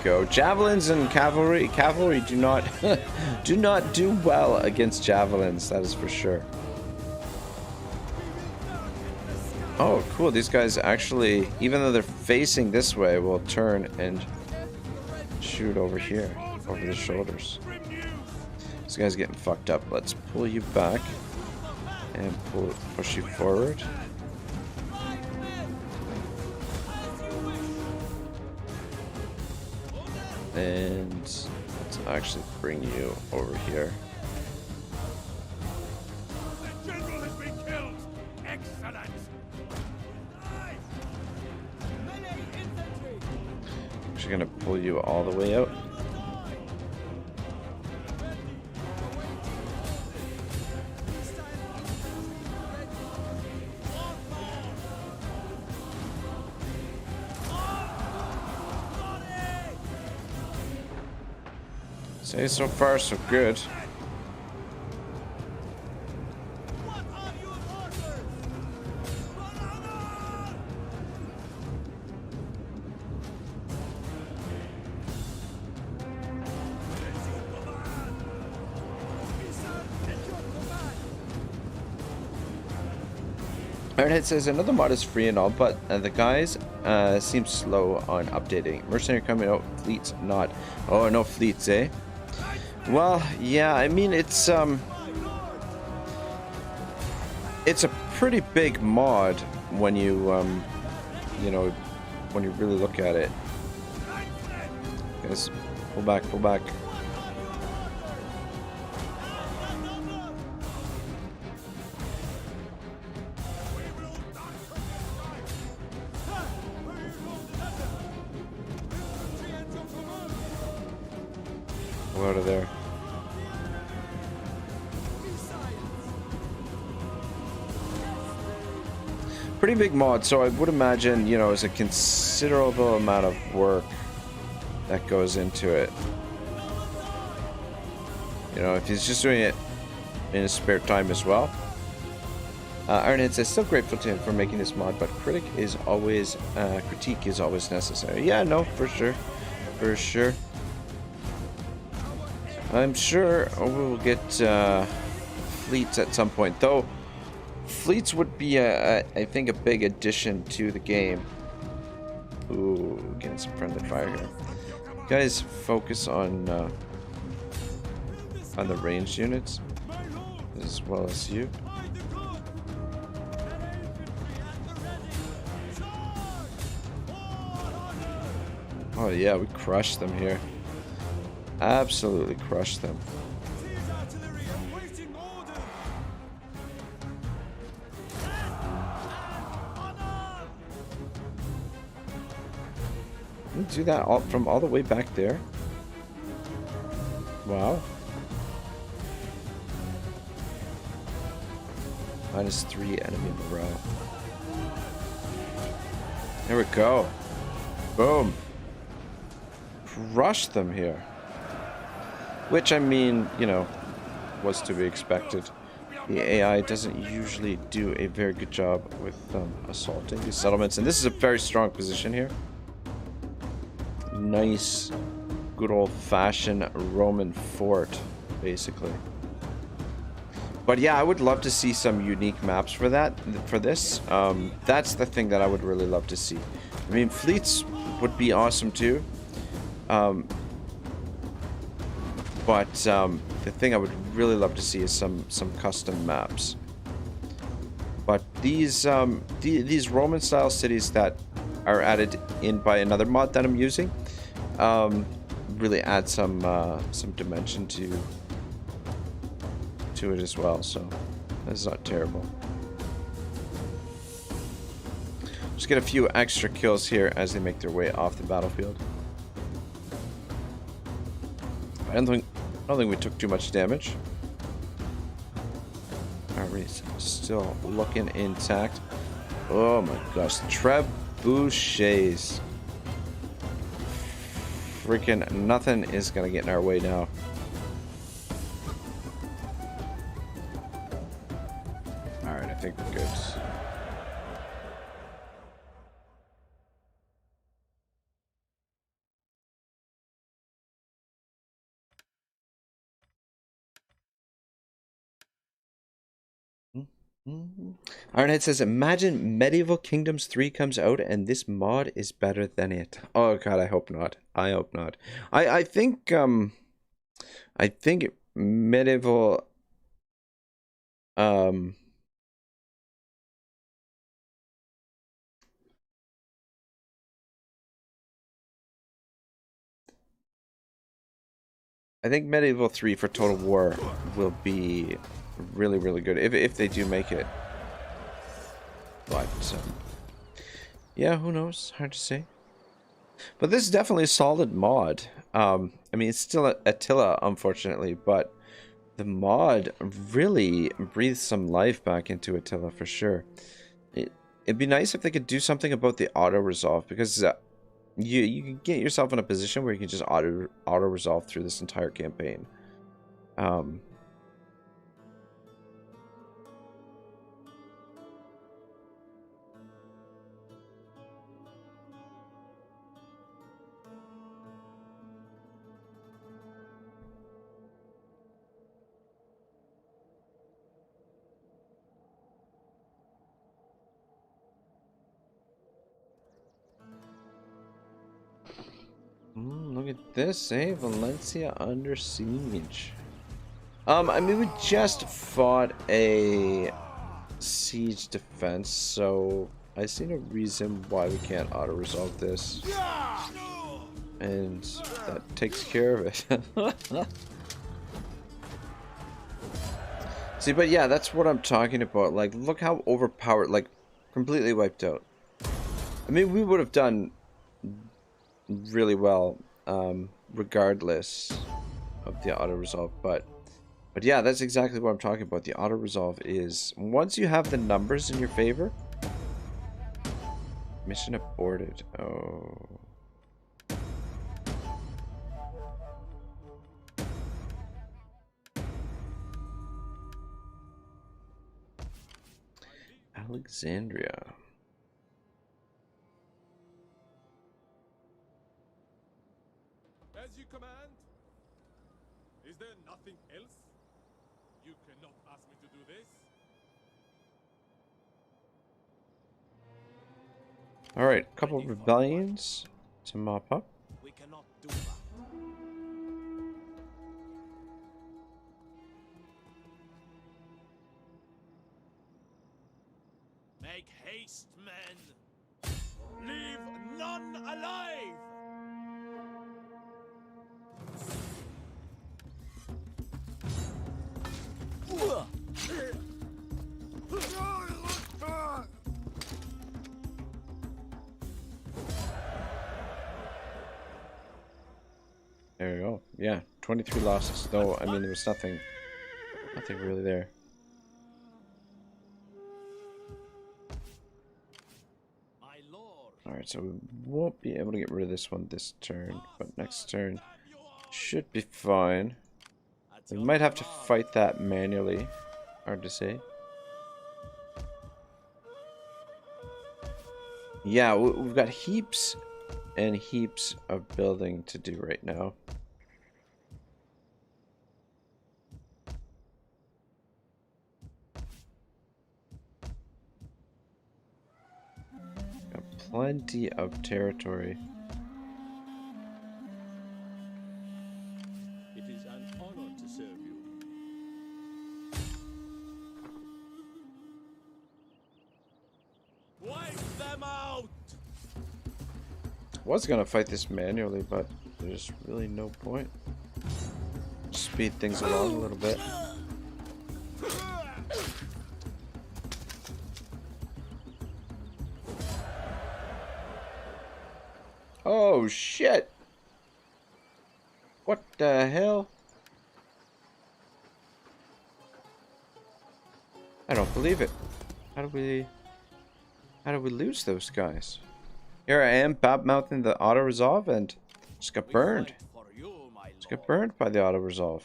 Go. Javelins and cavalry do not do not do well against javelins, that is for sure. Oh, cool. These guys actually, even though they're facing this way, will turn and shoot over here, over the shoulders. This guy's getting fucked up. Let's pull you back and push you forward. And let's actually bring you over here. The general has been killed. Excellent. Melee infantry. Actually gonna pull you all the way out. Say so far so good. What are your orders? Ironhead says another mod is free and all, but the guys seem slow on updating. Mercenary coming out, fleets not. Oh, no fleets, eh? Well, yeah, I mean it's a pretty big mod when you you know, when you really look at it. Guys, pull back, pull back. Pull out of there. Pretty big mod, so I would imagine, you know, it's a considerable amount of work that goes into it. You know, if he's just doing it in his spare time as well. Ironhead says, still grateful to him for making this mod, but critique is always necessary. Yeah, no, for sure. For sure. I'm sure we'll get fleets at some point, though. Fleets would be, I think, a big addition to the game. Ooh, getting some friendly fire here. Guys, focus on the ranged units as well as you. Oh yeah, we crushed them here. Absolutely crushed them. Do that all from all the way back there. Wow. -3 enemy morale. There we go. Boom. Crushed them here. Which, I mean, you know, was to be expected. The AI doesn't usually do a very good job with assaulting these settlements. And this is a very strong position here. Nice, good old-fashioned Roman fort, basically. But yeah, I would love to see some unique maps for this. That's the thing that I would really love to see. I mean, fleets would be awesome too. But the thing I would really love to see is some custom maps. But these Roman-style cities that are added in by another mod that I'm using really add some dimension to it as well. So that's not terrible. Just get a few extra kills here as they make their way off the battlefield. I don't think we took too much damage. Alright, still looking intact. Oh my gosh, trebuchets. Freaking nothing is gonna get in our way now. Alright, I think we're good. Ironhead says, imagine Medieval Kingdoms 3 comes out and this mod is better than it. Oh god, I hope not. I hope not. I think Medieval I think Medieval 3 for Total War will be really, really good if they do make it. But yeah, who knows? Hard to say. But this is definitely a solid mod. I mean, it's still Attila, unfortunately, but the mod really breathes some life back into Attila for sure. It'd be nice if they could do something about the auto-resolve, because you can get yourself in a position where you can just auto-resolve through this entire campaign. Look at this, eh? Valencia under siege. I mean, we just fought a siege defense, so I see no reason why we can't auto-resolve this. And that takes care of it. See, but yeah, that's what I'm talking about. Like, look how overpowered, like, completely wiped out. I mean, we would have done really well, regardless of the auto-resolve, but yeah, that's exactly what I'm talking about. The auto-resolve is, once you have the numbers in your favor... Mission aborted. Oh... Alexandria. As you command. Is there nothing else? You cannot ask me to do this. Alright, a couple of rebellions to mop up. We cannot do that. Make haste, men! Leave none alive! There we go. Yeah, 23 losses. Though, I mean, there was nothing really there. Alright, so we won't be able to get rid of this one this turn, but next turn should be fine. We might have to fight that manually. Hard to say. Yeah, we've got heaps and heaps of building to do right now. Got plenty of territory. It is an honor to serve you. Wipe them out! Was gonna fight this manually, but There's really no point. Speed things along a little bit. Oh shit! What the hell? I don't believe it. How do we lose those guys? Here I am, bad-mouthing the auto-resolve and just got burned. Just got burned by the auto-resolve.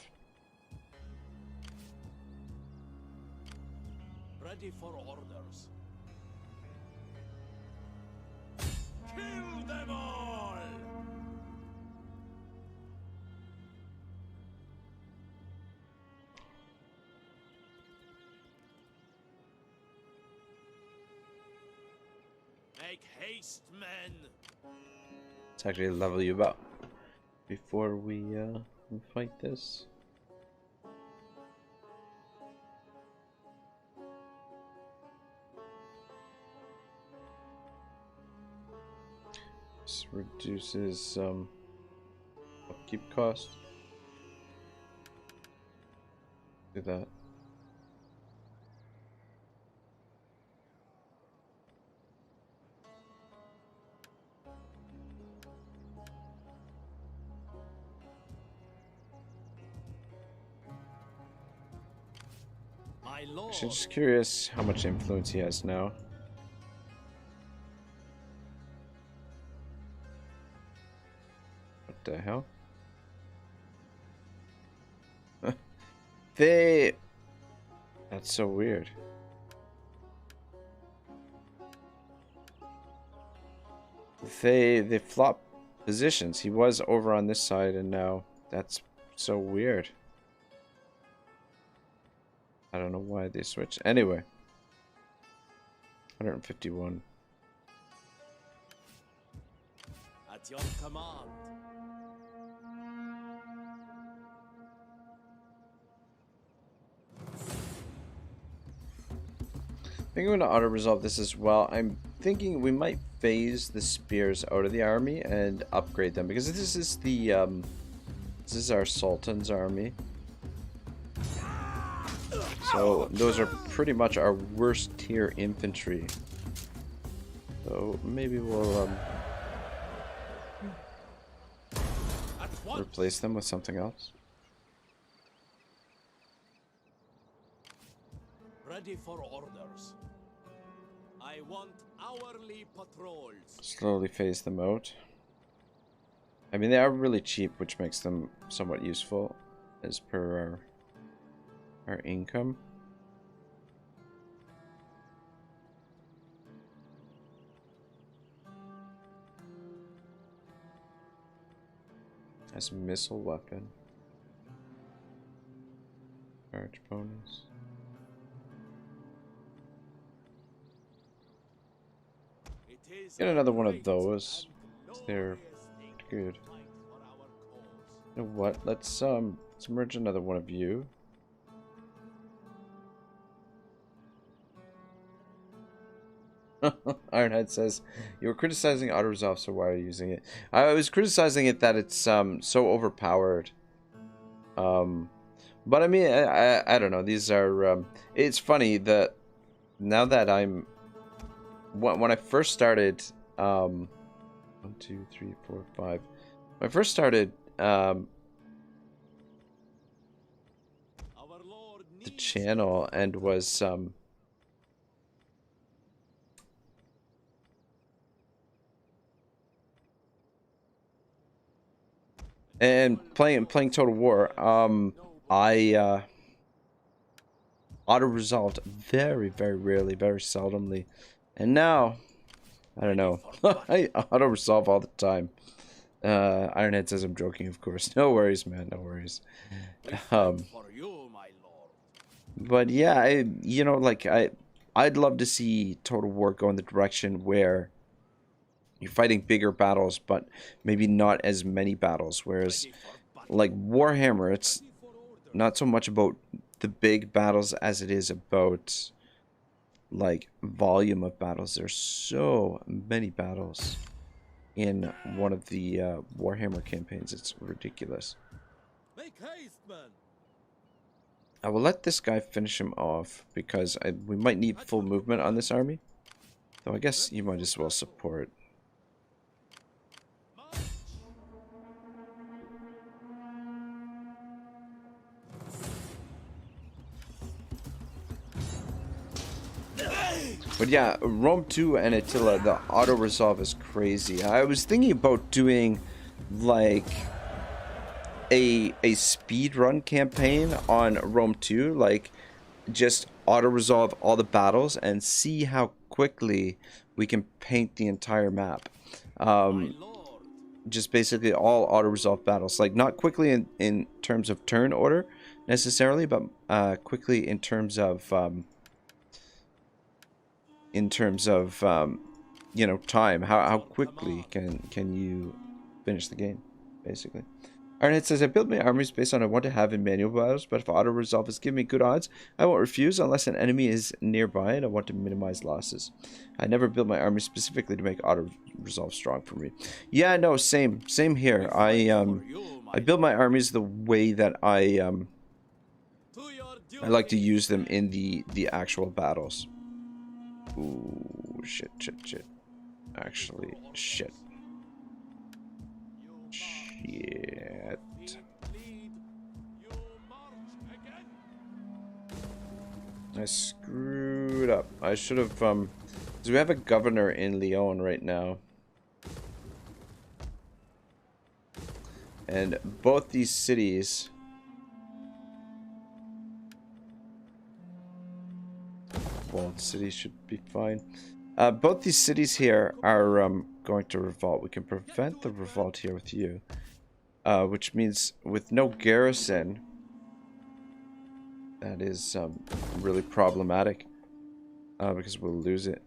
Ready for orders. Kill them all! Make haste, men! Let's actually level you up before we fight this. This reduces upkeep cost. Do that. My lord! Actually, just curious how much influence he has now. What the hell? That's so weird. They flop positions. He was over on this side and now that's so weird. I don't know why they switched. Anyway. 151. At your command. I think I'm going to auto-resolve this as well. I'm thinking we might phase the spears out of the army and upgrade them. Because this is the, this is our Sultan's army. So those are pretty much our worst tier infantry. So maybe we'll replace them with something else. Ready for orders. I want hourly patrols. Slowly phase them out. I mean, they are really cheap, which makes them somewhat useful as per our income. As a missile weapon. Charge bonus. Get another one of those. They're good. You know what? Let's merge another one of you. Ironhead says, you were criticizing auto-resolve, so why are you using it? I was criticizing it that it's so overpowered. But I mean, I don't know. These are it's funny that now that I'm when I first started 1, 2, 3, 4, 5. When I first started the channel and was and playing Total War, I auto-resolved very rarely, very seldomly. And now, I don't know, I auto-resolve all the time. Ironhead says I'm joking, of course. No worries, man, no worries. But yeah, you know, like, I'd love to see Total War go in the direction where you're fighting bigger battles, but maybe not as many battles. Whereas, like, Warhammer, it's not so much about the big battles as it is about, like, volume of battles. There's so many battles. in one of the Warhammer campaigns. It's ridiculous. Make haste, man. I will let this guy finish him off because we might need full movement on this army. Though I guess you might as well support. But yeah, Rome 2 and Attila, the auto-resolve is crazy. I was thinking about doing, like, a speed run campaign on Rome 2, like, just auto-resolve all the battles and see how quickly we can paint the entire map. Just basically all auto-resolve battles. Like, not quickly in terms of turn order, necessarily, but quickly in terms of... you know, time. How quickly can you finish the game, basically. Alright, it says, I build my armies based on what I want to have in manual battles, but if auto-resolve is giving me good odds, I won't refuse unless an enemy is nearby and I want to minimize losses. I never build my army specifically to make auto-resolve strong for me. Yeah, no, same here. I build my armies the way that I like to use them in the actual battles. Ooh, shit. Actually, shit. I screwed up. I should have, because we have a governor in Lyon right now. And both these cities... Walled cities should be fine. Both these cities here are going to revolt. We can prevent the revolt here with you. Which means with no garrison, that is really problematic. Because we'll lose it.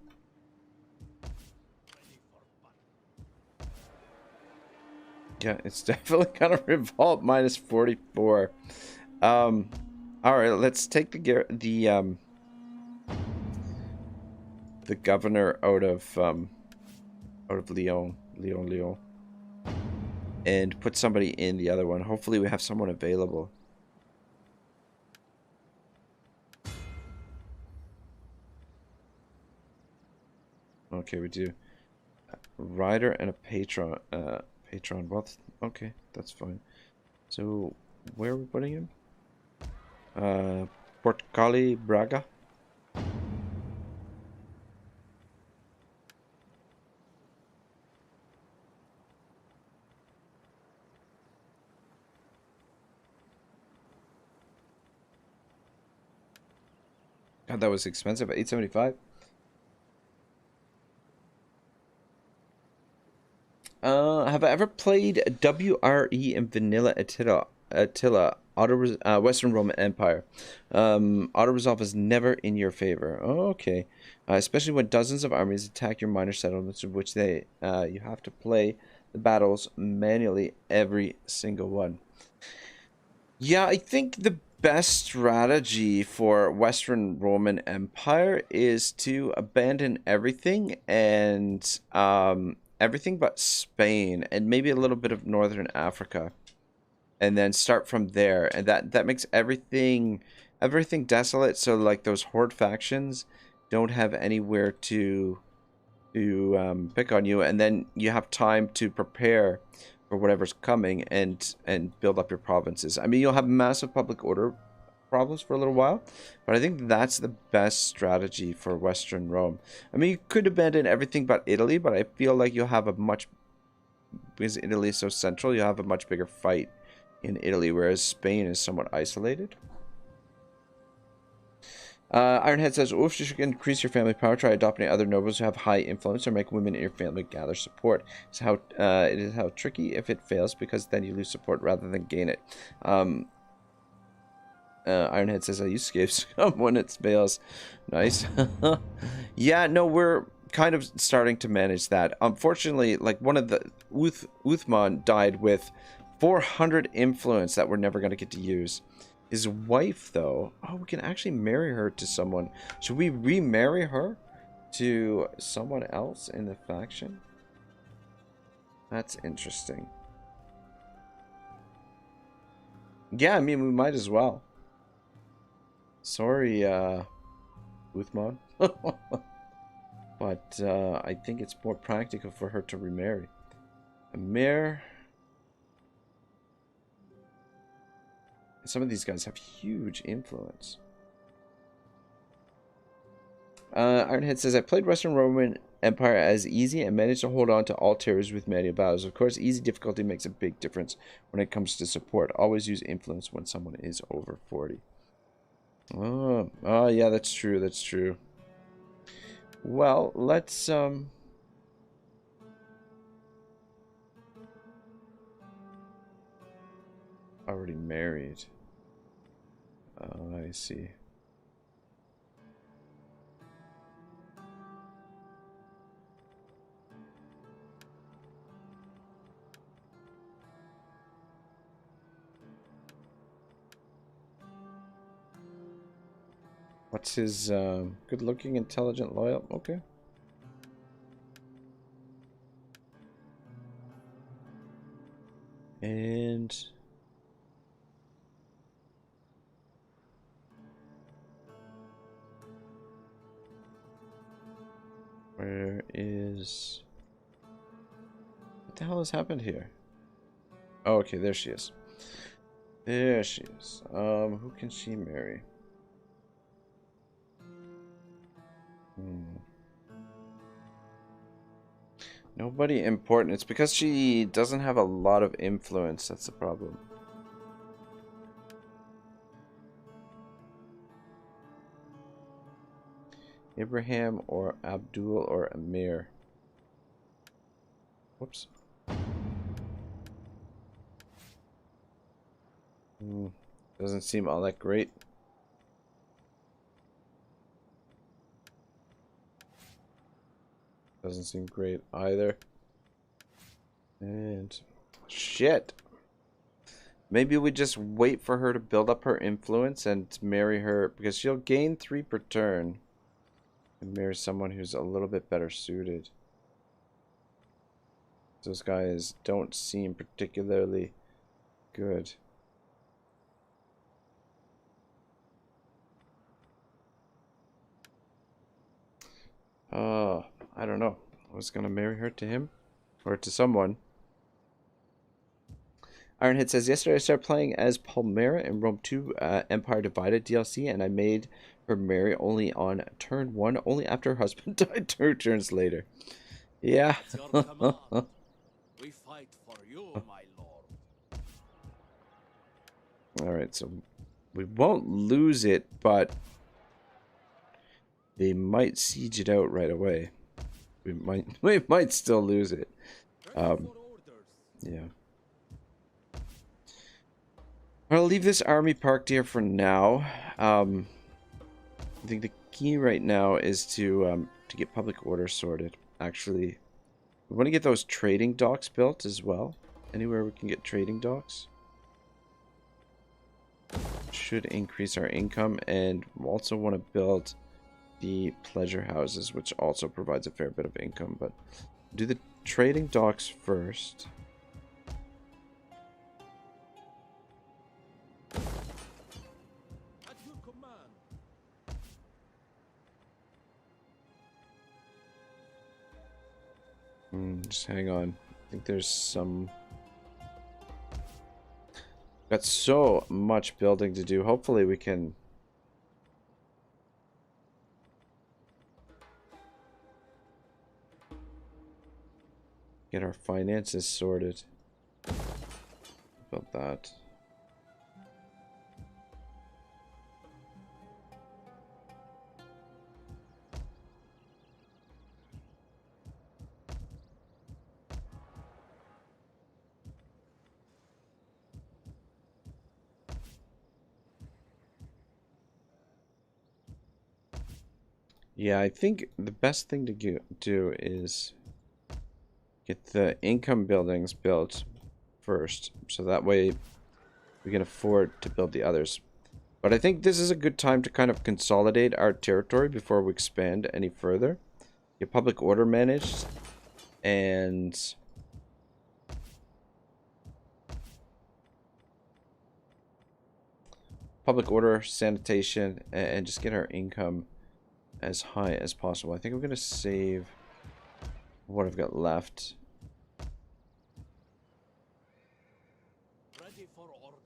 Yeah, it's definitely gonna revolt minus 44. Alright, let's take the governor out of Lyon, and put somebody in the other one. Hopefully we have someone available. Okay, we do. Rider and a patron. Well, okay, that's fine. So, where are we putting him? Portcali, Braga. God, that was expensive. 875. Have I ever played WRE in Vanilla Attila Western Roman Empire? Auto resolve is never in your favor. Oh, okay. Especially when dozens of armies attack your minor settlements, in which you have to play the battles manually, every single one. Yeah, I think the best strategy for Western Roman Empire is to abandon everything and everything but Spain and maybe a little bit of Northern Africa, and then start from there. And that makes everything desolate. So like those horde factions don't have anywhere to pick on you, and then you have time to prepare for whatever's coming and build up your provinces. I mean, you'll have massive public order problems for a little while, but I think that's the best strategy for Western Rome. I mean, you could abandon everything but Italy, but I feel like you'll have because Italy is so central, you'll have a much bigger fight in Italy, whereas Spain is somewhat isolated. Ironhead says, oof, you should increase your family power. Try adopting other nobles who have high influence, or make women in your family gather support. It is how tricky if it fails, because then you lose support rather than gain it. Ironhead says, I use Scape Scum when it fails. Nice. Yeah, no, we're kind of starting to manage that. Unfortunately, like one of the... Uthman died with 400 influence that we're never going to get to use. His wife, though... Oh, we can actually marry her to someone. Should we remarry her to someone else in the faction? That's interesting. Yeah, I mean, we might as well. Sorry, Uthman. But I think it's more practical for her to remarry. Amir. Some of these guys have huge influence. Ironhead says, I played Western Roman Empire as easy and managed to hold on to all territories with manual battles. Of course, easy difficulty makes a big difference when it comes to support. Always use influence when someone is over 40. Oh, yeah, that's true. That's true. Well, let's already married. I see. What's his good looking, intelligent, loyal? Okay. And where is... What the hell has happened here? Oh, okay, there she is. There she is. Who can she marry? Nobody important. It's because she doesn't have a lot of influence. That's the problem. Abraham or Abdul or Amir. Whoops. Doesn't seem all that great. Doesn't seem great either. And shit. Maybe we just wait for her to build up her influence and marry her, because she'll gain 3 per turn. And marry someone who's a little bit better suited. Those guys don't seem particularly good. I don't know. I was gonna marry her to him or to someone. Ironhead says, yesterday I started playing as Palmera in Rome 2 Empire Divided DLC, and I made her marry only on turn 1, only after her husband died 2 turns later. Yeah. We fight for you, my lord. Alright, so we won't lose it, but they might siege it out right away. We might still lose it. Yeah. I'll leave this army parked here for now. I think the key right now is to get public order sorted. Actually, we want to get those trading docks built as well. Anywhere we can get trading docks should increase our income, and we also want to build the pleasure houses, which also provides a fair bit of income. But do the trading docks first. At your command. Just hang on. I think there's some... Got so much building to do. Hopefully we can... get our finances sorted. About that. Yeah, I think the best thing to do is get the income buildings built first, so that way we can afford to build the others. But I think this is a good time to kind of consolidate our territory before we expand any further. Get public order managed, and public order, sanitation, and just get our income as high as possible. I think I'm going to save what I've got left. Ready for orders.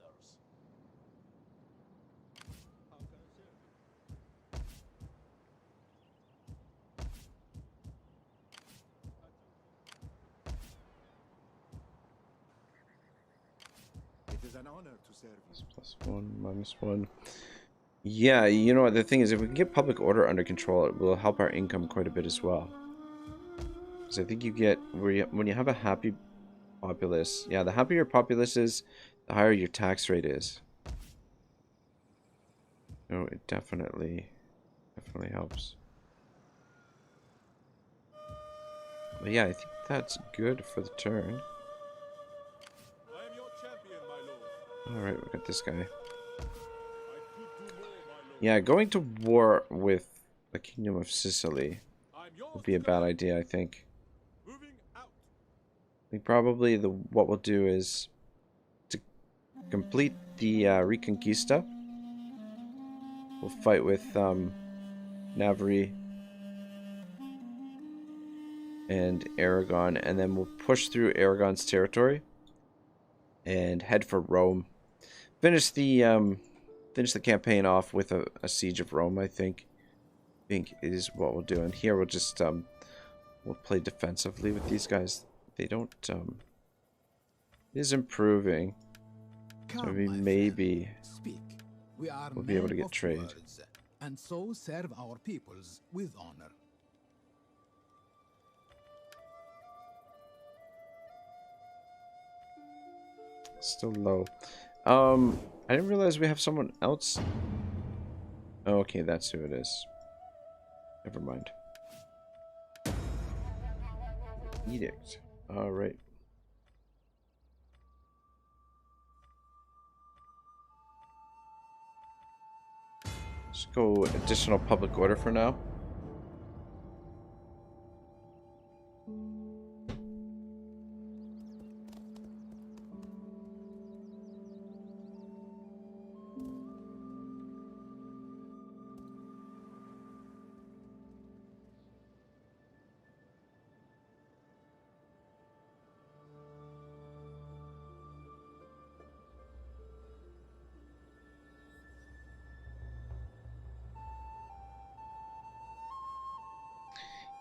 It is an honor to serve you. +1, -1. Yeah, you know what, the thing is, if we can get public order under control, it will help our income quite a bit as well. Because I think you get, when you have a happy populace, yeah, the happier your populace is, the higher your tax rate is. No, it definitely helps. But yeah, I think that's good for the turn. I am your champion, my lord. Alright, we got this guy. I could do more, my lord. Yeah, going to war with the Kingdom of Sicily I'm yours would be a to bad command. idea, I think. Moving out. I think probably what we'll do is to complete the Reconquista. We'll fight with Navarre and Aragon, and then we'll push through Aragon's territory and head for Rome. Finish the campaign off with a siege of Rome. I think is what we'll do. And here we'll just we'll play defensively with these guys. They don't it is improving. So Come, we my maybe friend, speak. We are we'll be able to men get of trade. words, and so serve our peoples with honor. Still low. I didn't realize we have someone else. Oh, okay, that's who it is. Never mind. Edict. All right. Just go additional public order for now.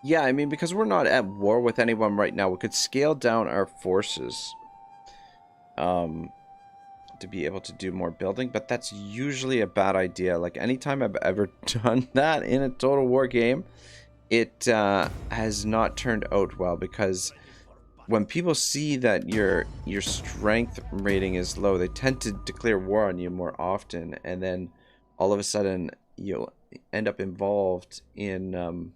Yeah, I mean, because we're not at war with anyone right now, we could scale down our forces to be able to do more building, but that's usually a bad idea. Like, anytime I've ever done that in a Total War game, it has not turned out well, because when people see that your strength rating is low, they tend to declare war on you more often, and then all of a sudden you'll end up involved in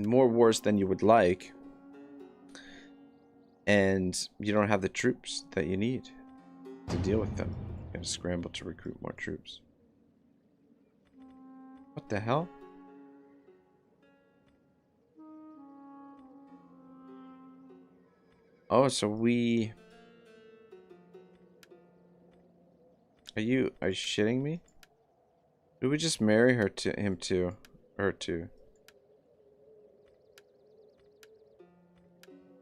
more wars than you would like, and you don't have the troops that you need to deal with them. You gotta scramble to recruit more troops. What the hell? Oh, so we... Are you shitting me? Did we just marry her to him to her to?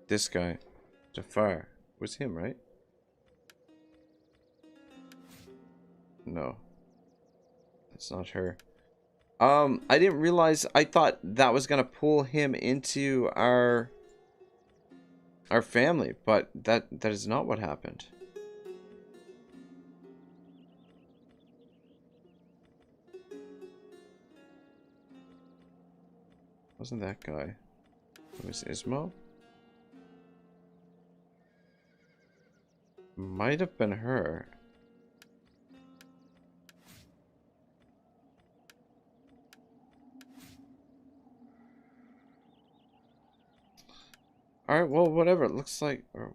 This guy, Jafar, was him, right? No, that's not her. I didn't realize. I thought that was gonna pull him into our family, but that is not what happened. Wasn't that guy? It was Ismo? Might have been her. Alright, well, whatever. It looks like... Oh,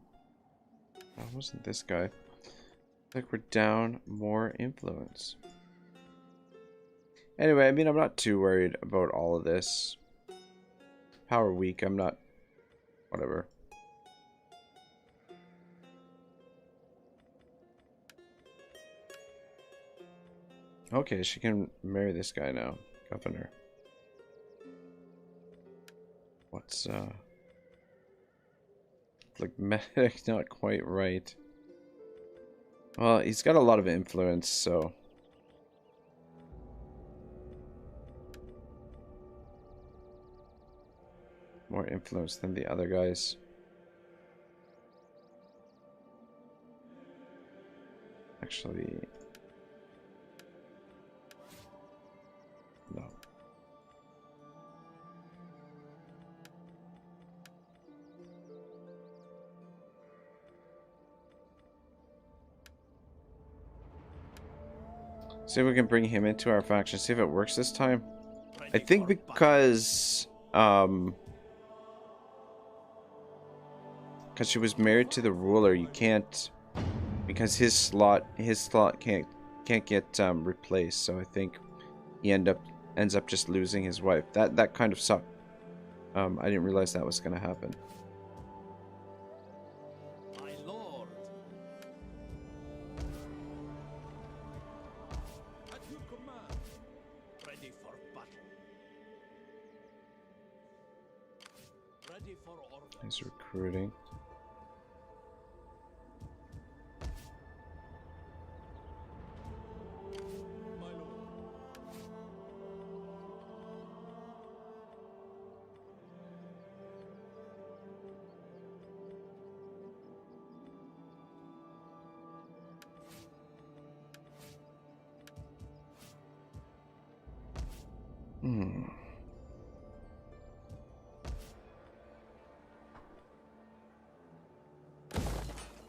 that wasn't this guy. Looks like we're down more influence. Anyway, I mean, I'm not too worried about all of this. Power weak, I'm not... Whatever. Okay, she can marry this guy now. Governor. What's, like, medic, not quite right. Well, he's got a lot of influence, so... More influence than the other guys. Actually... No. See if we can bring him into our faction. See if it works this time. I think because she was married to the ruler, you can't, because his slot can't get replaced. So I think he ends up just losing his wife. That kind of sucked. I didn't realize that was gonna happen. My lord. At your command. Ready for battle. Ready for order. He's recruiting. My lord.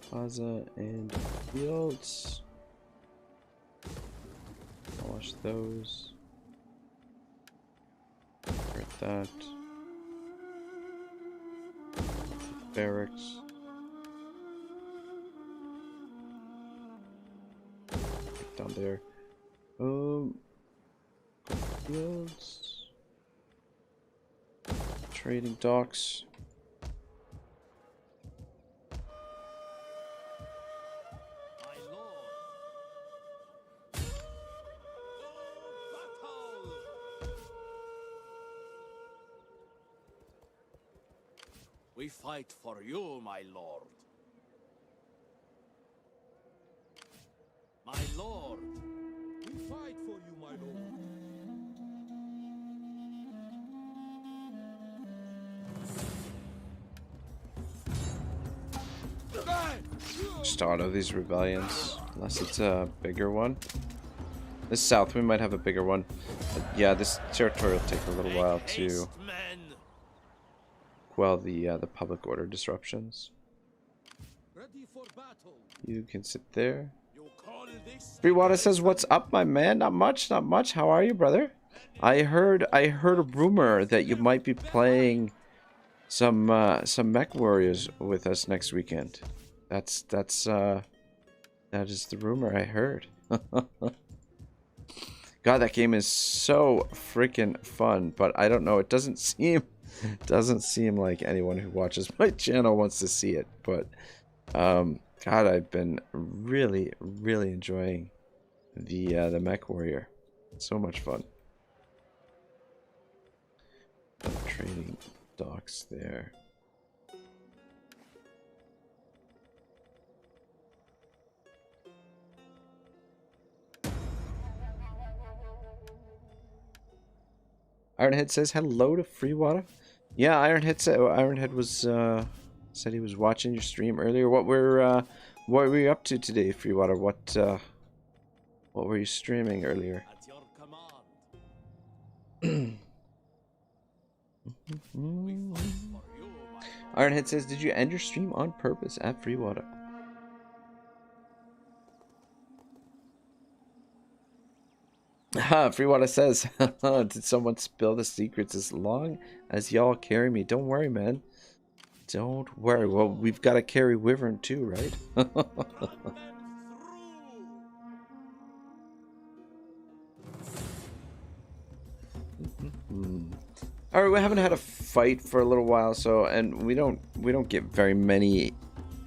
Plaza and fields. Wash those. Hurt that. Barracks. Down there. Fields. Trading docks. My lord. Battle. We fight for you, my lord. My lord. We fight for you, my lord. Start of these rebellions, unless it's a bigger one. This south, we might have a bigger one. But yeah, this territory will take a little while to quell the public order disruptions. Ready for battle. You can sit there. You call this Freewater says, "What's up, my man? Not much, not much. How are you, brother? I heard a rumor that you might be playing some mech warriors with us next weekend. That is the rumor I heard." God, that game is so freaking fun, but I don't know. It doesn't seem like anyone who watches my channel wants to see it. But God, I've been really enjoying the mech warrior. So much fun. Trading docks there. Ironhead says hello to Freewater. Yeah, Ironhead said was said he was watching your stream earlier. What were you up to today, Freewater? What were you streaming earlier? At your command. We fight for you, my Ironhead says, did you end your stream on purpose at Freewater? Freewater says, did someone spill the secrets? As long as y'all carry me. Don't worry, man. Don't worry. Well, we've got to carry Wyvern too, right? All right, we haven't had a fight for a little while, so and we don't get very many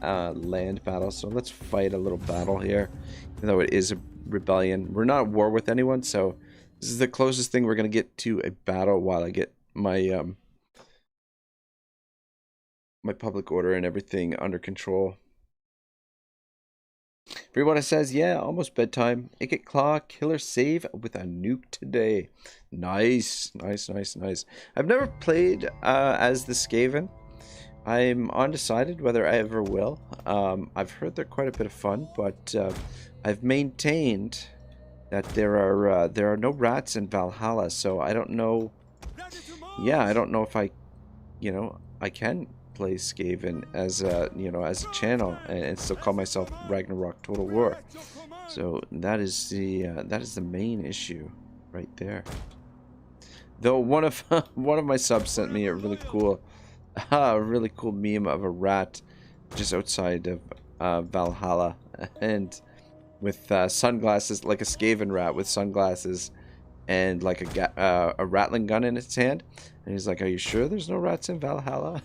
land battle, so let's fight a little battle here. Even though it is a rebellion, we're not at war with anyone, so this is the closest thing we're gonna get to a battle while I get my my public order and everything under control. Everyone says, yeah, almost bedtime. 8 o'clock, killer save with a nuke today. Nice, nice, nice, nice. I've never played as the Skaven. I'm undecided whether I ever will. I've heard they're quite a bit of fun, but I've maintained that there are no rats in Valhalla, so I don't know. Yeah, I don't know if I can play Skaven as a as a channel and still call myself Ragnarok Total War. So that is the main issue right there. Though one of my subs sent me a really cool meme of a rat just outside of Valhalla, and with sunglasses, like a Skaven rat with sunglasses and like a rattling gun in its hand. And he's like, "Are you sure there's no rats in Valhalla?"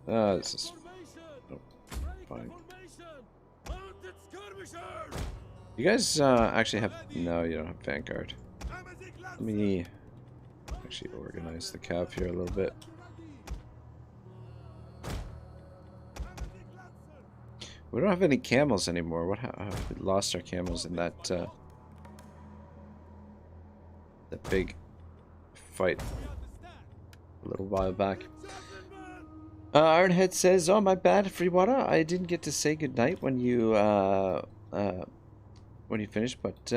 This is fine. You guys actually have... No, you don't have Vanguard. Let me actually organize the cav here a little bit. We don't have any camels anymore. We lost our camels in that big fight a little while back. Ironhead says, "Oh, my bad, Freewater. I didn't get to say goodnight when you finished, but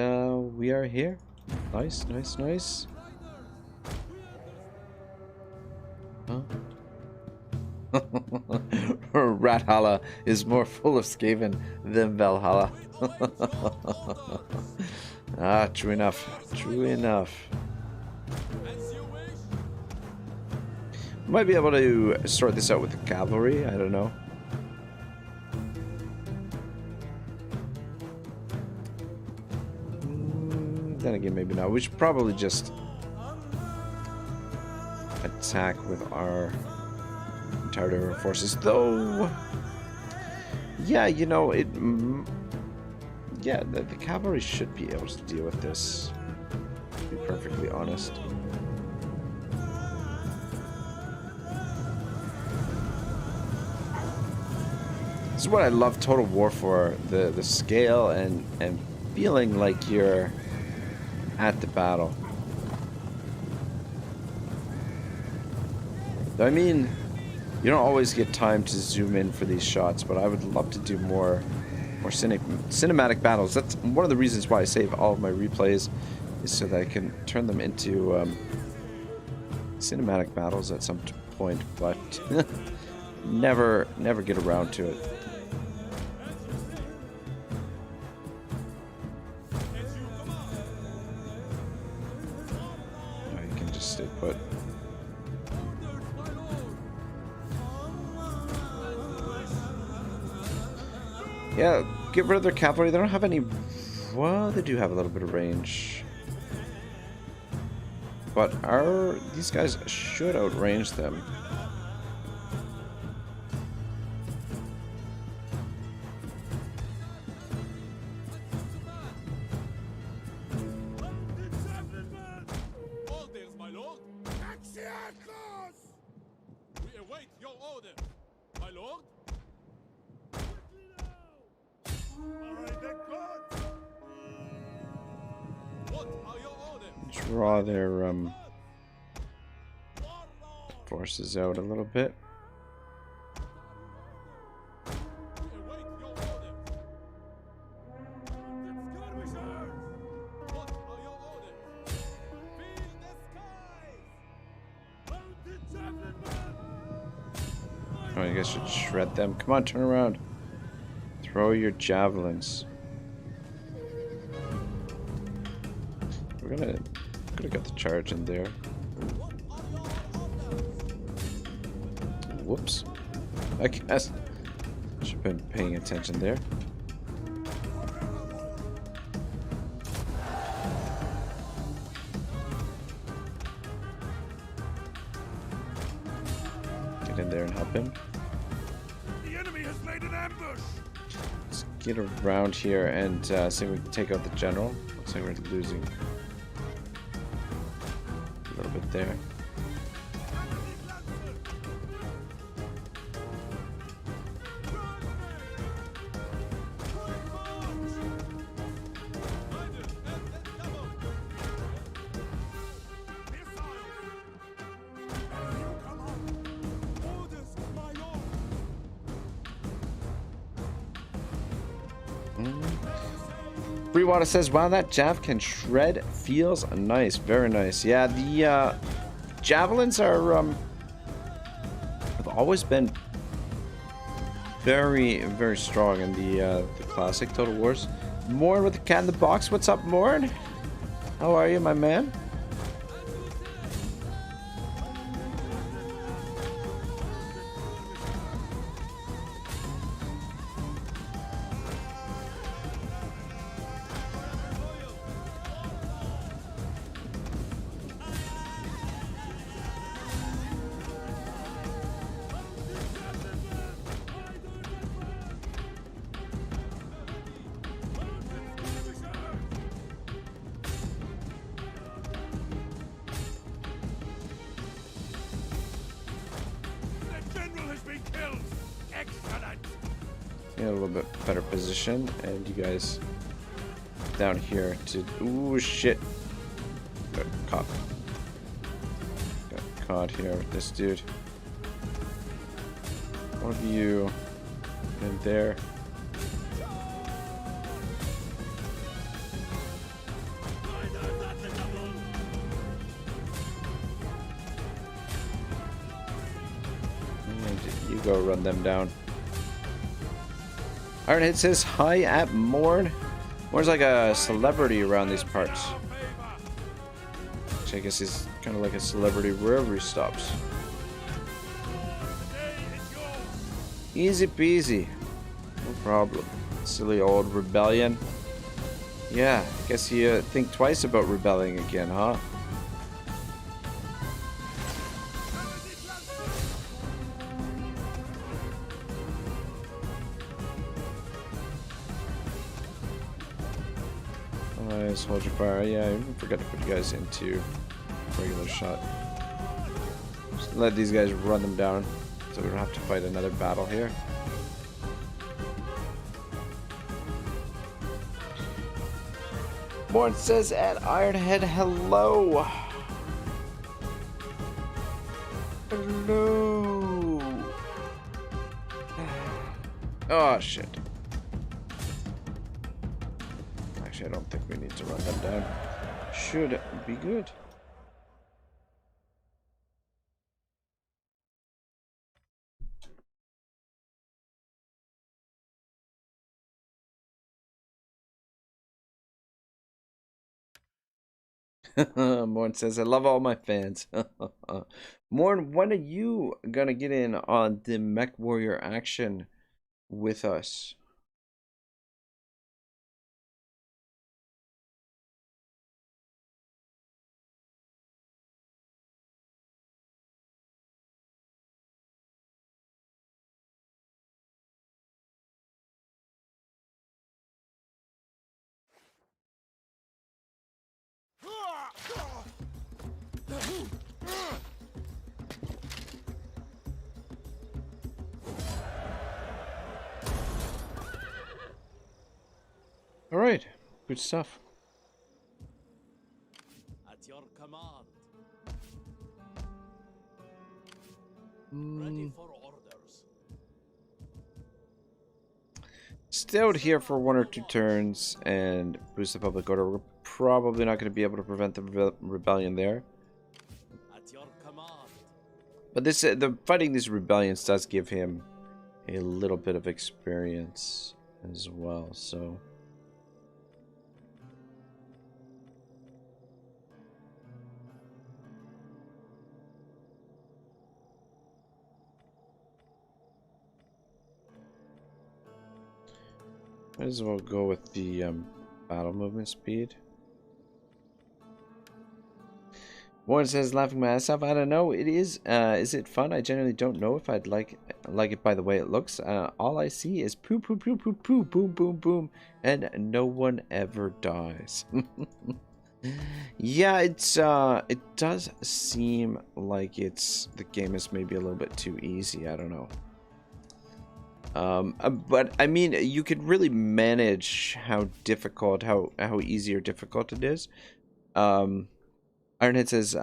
we are here. Nice, nice, nice." Huh? Rathala is more full of Skaven than Valhalla. Ah, true enough. True enough. Might be able to sort this out with the cavalry. I don't know. Then again, maybe not. We should probably just attack with our entire forces, though. Yeah, you know, yeah, the cavalry should be able to deal with this, to be perfectly honest. This is what I love Total War for, the scale and feeling like you're at the battle. I mean, you don't always get time to zoom in for these shots, but I would love to do more cinematic battles. That's one of the reasons why I save all of my replays, is so that I can turn them into cinematic battles at some point, but never get around to it. Oh, you can just stay put. Yeah, get rid of their cavalry. They don't have any... Well, they do have a little bit of range. But these guys should outrange them. Orders, my lord. We await your order, my lord. What are your orders? Draw their forces out a little bit. We await your order. What are your orders? Fill the skies. Oh, you guys should shred them. Come on, turn around. Throw your javelins. We're gonna get the charge in there. Whoops. I guess should have been paying attention there. get in there and help him. The enemy has laid an ambush. Let's get around here and see if we can take out the general. Looks like we're losing a little bit there. Freewater says, wow, that jav can shred. Feels nice. Very nice. Yeah, the javelins are have always been very, very strong in the classic Total Wars. Morn with the cat in the box. What's up, Morn? How are you, my man? A little bit better position, and you guys down here to ooh shit. Got caught here with this dude. One of you in there. And you go run them down. Ironhead says hi at Morn. Morn's like a celebrity around these parts. Which I guess is kind of like a celebrity wherever he stops. Easy peasy. No problem. Silly old rebellion. Yeah, I guess you think twice about rebelling again, huh? Hold your fire. Yeah, I even forgot to put you guys into regular shot. Just let these guys run them down so we don't have to fight another battle here. Morn says at Ironhead, hello. Hello. Oh shit. I don't think we need to run them down. Should be good. Morn says, I love all my fans. Morn, when are you gonna get in on the Mech Warrior action with us? All right, good stuff. At your command. Ready for orders. Stay out here for 1 or 2 turns and boost the public order. We're probably not going to be able to prevent the rebellion there. At your command. But this, the fighting these rebellions does give him a little bit of experience as well. So. Might as well go with the battle movement speed. Warren says, laughing my ass off. I don't know. It is. Is it fun? I generally don't know if I'd like it by the way it looks. All I see is poo, poo, poo, poo, poo, boom, boom, boom, and no one ever dies. Yeah, it does seem like the game is maybe a little bit too easy. I don't know. But I mean, you could really manage how difficult, how easy or difficult it is. Ironhead says,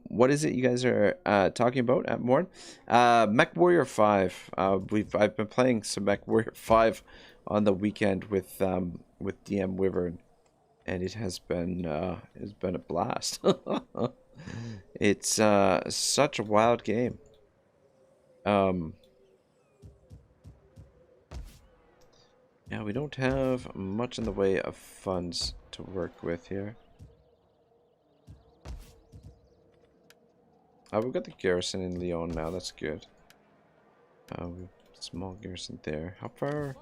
what is it you guys are talking about at Morn? Mech Warrior 5. I've been playing some Mech Warrior 5 on the weekend with DM Wyvern, and it has been a blast. It's such a wild game. Yeah, we don't have much in the way of funds to work with here. We've got the garrison in Lyon now. That's good. Small garrison there. How far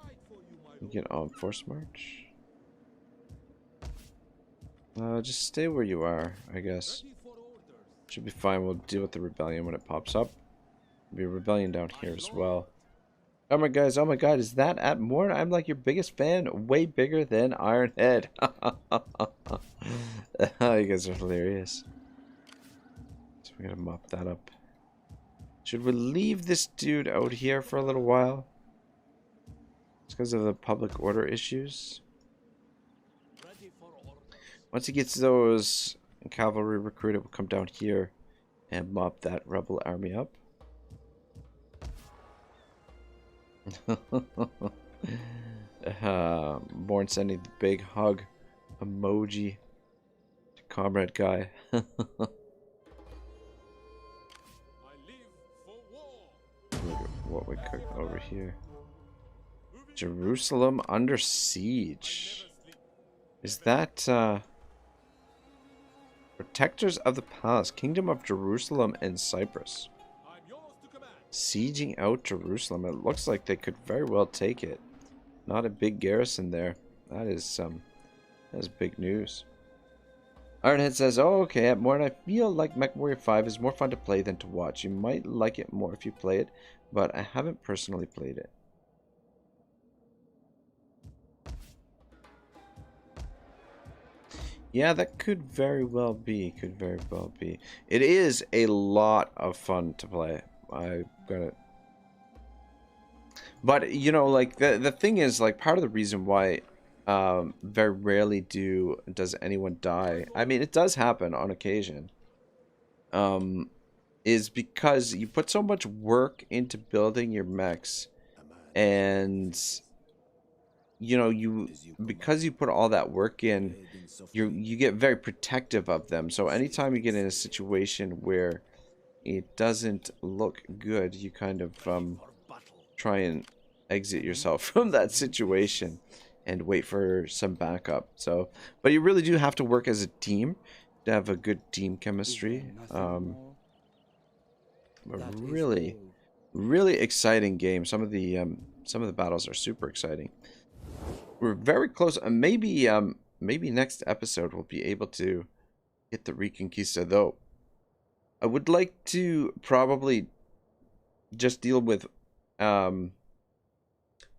we get on force march? Just stay where you are, I guess. Should be fine. We'll deal with the rebellion when it pops up. There'll be a rebellion down here as well. Oh my guys! Oh my God! Is that at Morn? I'm like your biggest fan. Way bigger than Ironhead. You guys are hilarious. We're gonna mop that up. Should we leave this dude out here for a little while? It's because of the public order issues. Once he gets those cavalry recruited, we'll come down here and mop that rebel army up. Born sending the big hug emoji to comrade guy. Look at what we cooked over here. Jerusalem under siege. Is that Protectors of the Palace, Kingdom of Jerusalem and Cyprus. Sieging out Jerusalem. It looks like they could very well take it. Not a big garrison there. That is big news. Ironhead says, oh, okay, at Morn, I feel like Mech Warrior 5 is more fun to play than to watch. You might like it more if you play it, but I haven't personally played it. Yeah, that could very well be. Could very well be. It is a lot of fun to play. I got it. But, you know, like, the thing is, like, part of the reason why very rarely does anyone die. I mean, it does happen on occasion. Is because you put so much work into building your mechs, and you know, because you put all that work in, you get very protective of them. So anytime you get in a situation where it doesn't look good, you kind of try and exit yourself from that situation and wait for some backup. So, but you really do have to work as a team to have a good team chemistry. Really, really exciting game. Some of the battles are super exciting. We're very close. Maybe next episode we'll be able to get the Reconquista, though. I would like to probably just deal with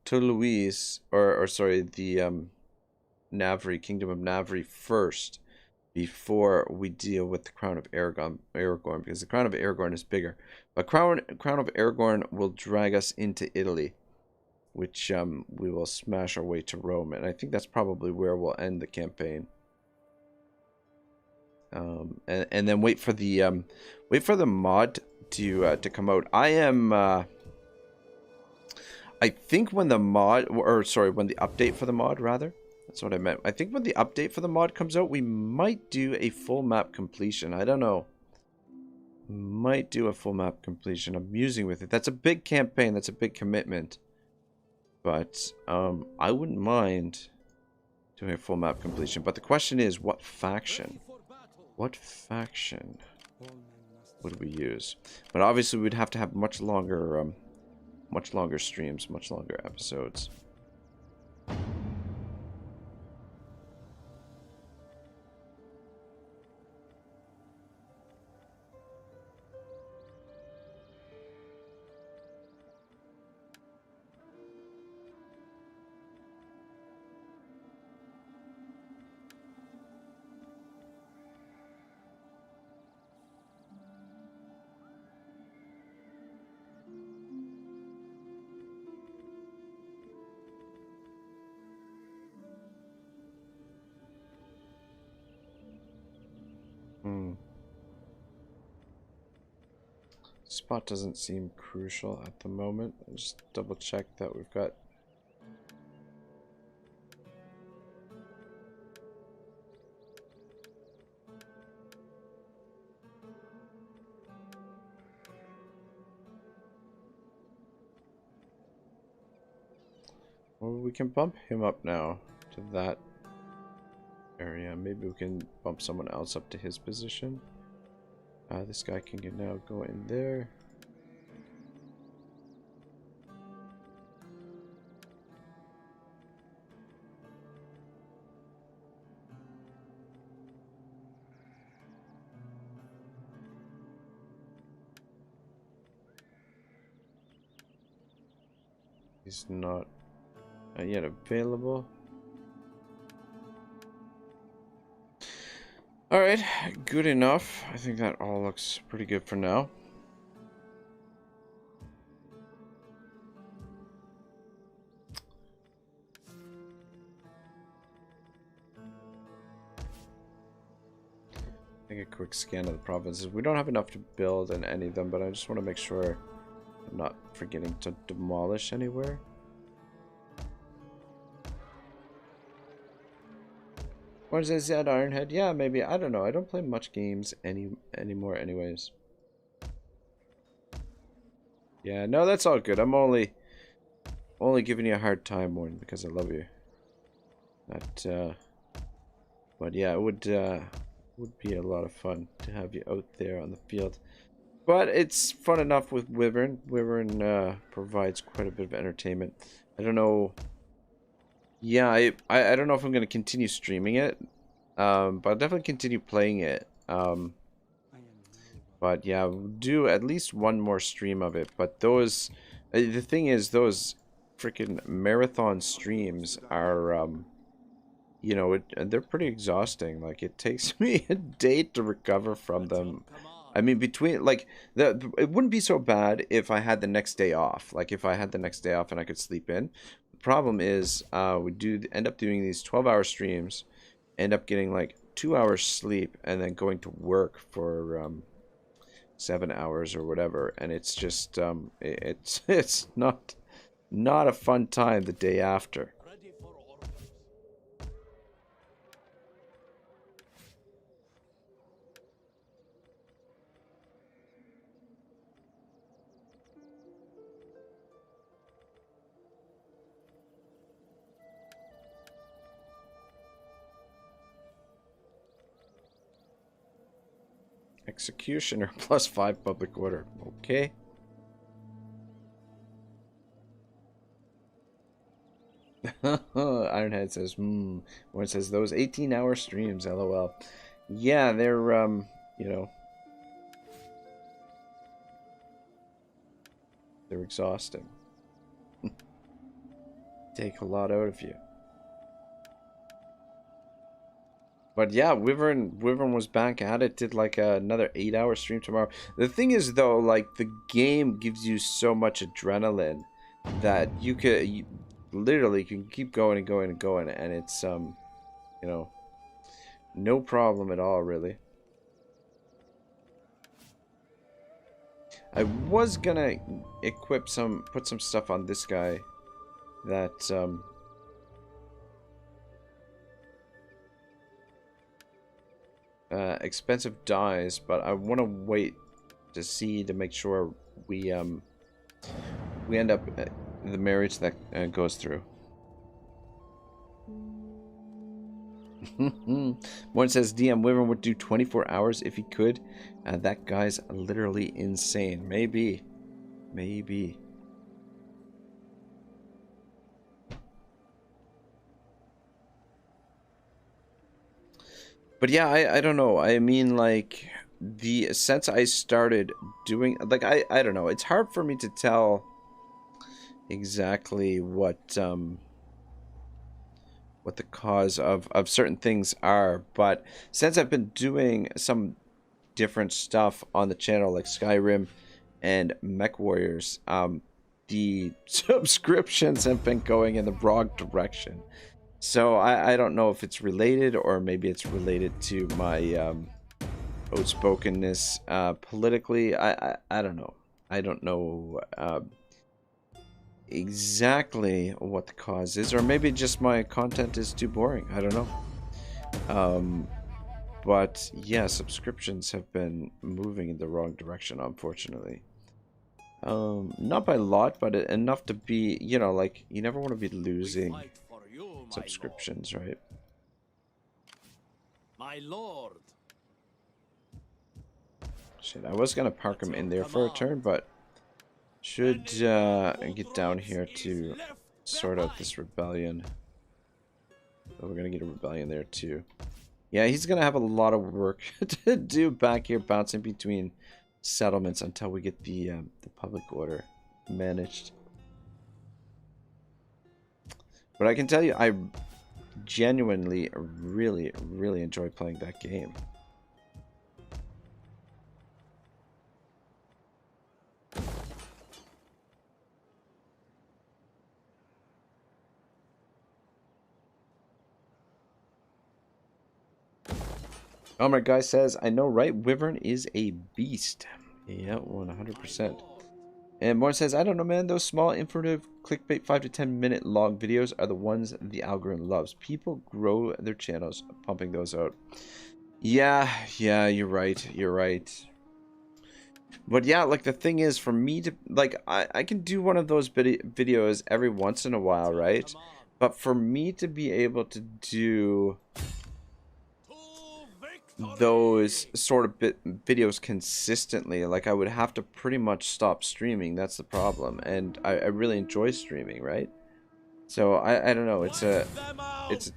Toulouse, or sorry, the Navri, Kingdom of Navri first, before we deal with the Crown of Aragorn, because the Crown of Aragorn is bigger. But Crown of Aragorn will drag us into Italy, which we will smash our way to Rome, and I think that's probably where we'll end the campaign. And then wait for the mod to come out. I think when the mod, or sorry, when the update for the mod, rather. That's what I meant. I think when the update for the mod comes out, we might do a full map completion. I don't know. Might do a full map completion. I'm musing with it. That's a big campaign. That's a big commitment. But I wouldn't mind doing a full map completion. But the question is, what faction? What faction would we use? But obviously, we'd have to have much longer streams, much longer episodes. Spot doesn't seem crucial at the moment. I'll just double check that we've got. Well, we can bump him up now to that area. Maybe we can bump someone else up to his position. This guy can now go in there. He's not yet available. Alright, good enough. I think that all looks pretty good for now. Take a quick scan of the provinces. We don't have enough to build in any of them, but I just want to make sure I'm not forgetting to demolish anywhere. What is that, Ironhead? Yeah, maybe. I don't know. I don't play much games anymore anyways. Yeah, no, that's all good. I'm only giving you a hard time, Warren, because I love you. But yeah, it would be a lot of fun to have you out there on the field. But it's fun enough with Wyvern. Wyvern provides quite a bit of entertainment. I don't know. Yeah, I don't know if I'm going to continue streaming it, but I'll definitely continue playing it. But yeah, we'll do at least one more stream of it. But those, the thing is, those freaking marathon streams are, you know, they're pretty exhausting. Like, it takes me a day to recover from them. I mean, between, like, it wouldn't be so bad if I had the next day off. Like, if I had the next day off and I could sleep in. Problem is we do end up doing these 12-hour streams, end up getting like 2 hours sleep, and then going to work for 7 hours or whatever, and it's just it's not a fun time the day after. Executioner +5 public order. Okay. Ironhead says, One says those 18-hour streams, lol. Yeah, they're you know, they're exhausting. Take a lot out of you. But yeah, Wyvern was back at it, did like another 8-hour stream tomorrow. The thing is though, like, the game gives you so much adrenaline that you literally can keep going and going and going, and it's you know, no problem at all, really. I was gonna put some stuff on this guy that expensive dies, but I want to wait to see, to make sure we end up the marriage that goes through. One says DM Wyvern would do 24 hours if he could. That guy's literally insane. Maybe. But yeah, I don't know. I mean, like, since I started doing, like, I don't know. It's hard for me to tell exactly what the cause of certain things are, but since I've been doing some different stuff on the channel, like Skyrim and Mech Warriors, the subscriptions have been going in the wrong direction. So I don't know if it's related, or maybe it's related to my outspokenness politically. I don't know. I don't know exactly what the cause is, or maybe just my content is too boring. I don't know. But yeah, subscriptions have been moving in the wrong direction, unfortunately. Not by a lot, but enough to be, you know, like, you never want to be losing subscriptions, right? My lord. Shit, I was gonna park him in there for a turn, but should get down here to sort out this rebellion. Oh, we're gonna get a rebellion there too. Yeah, he's gonna have a lot of work to do back here, bouncing between settlements until we get the public order managed. But I can tell you, I genuinely, really, really enjoy playing that game. My guy says, I know, right? Wyvern is a beast. Yeah, 100%. And Morn says, I don't know, man. Those small, informative, clickbait 5 to 10 minute long videos are the ones the algorithm loves. People grow their channels pumping those out. Yeah, you're right. You're right. But yeah, like, the thing is, for me to, like, I can do one of those videos every once in a while, right? But for me to be able to do those sort of videos consistently, like, I would have to pretty much stop streaming. That's the problem. And I really enjoy streaming, right? So I don't know, it's a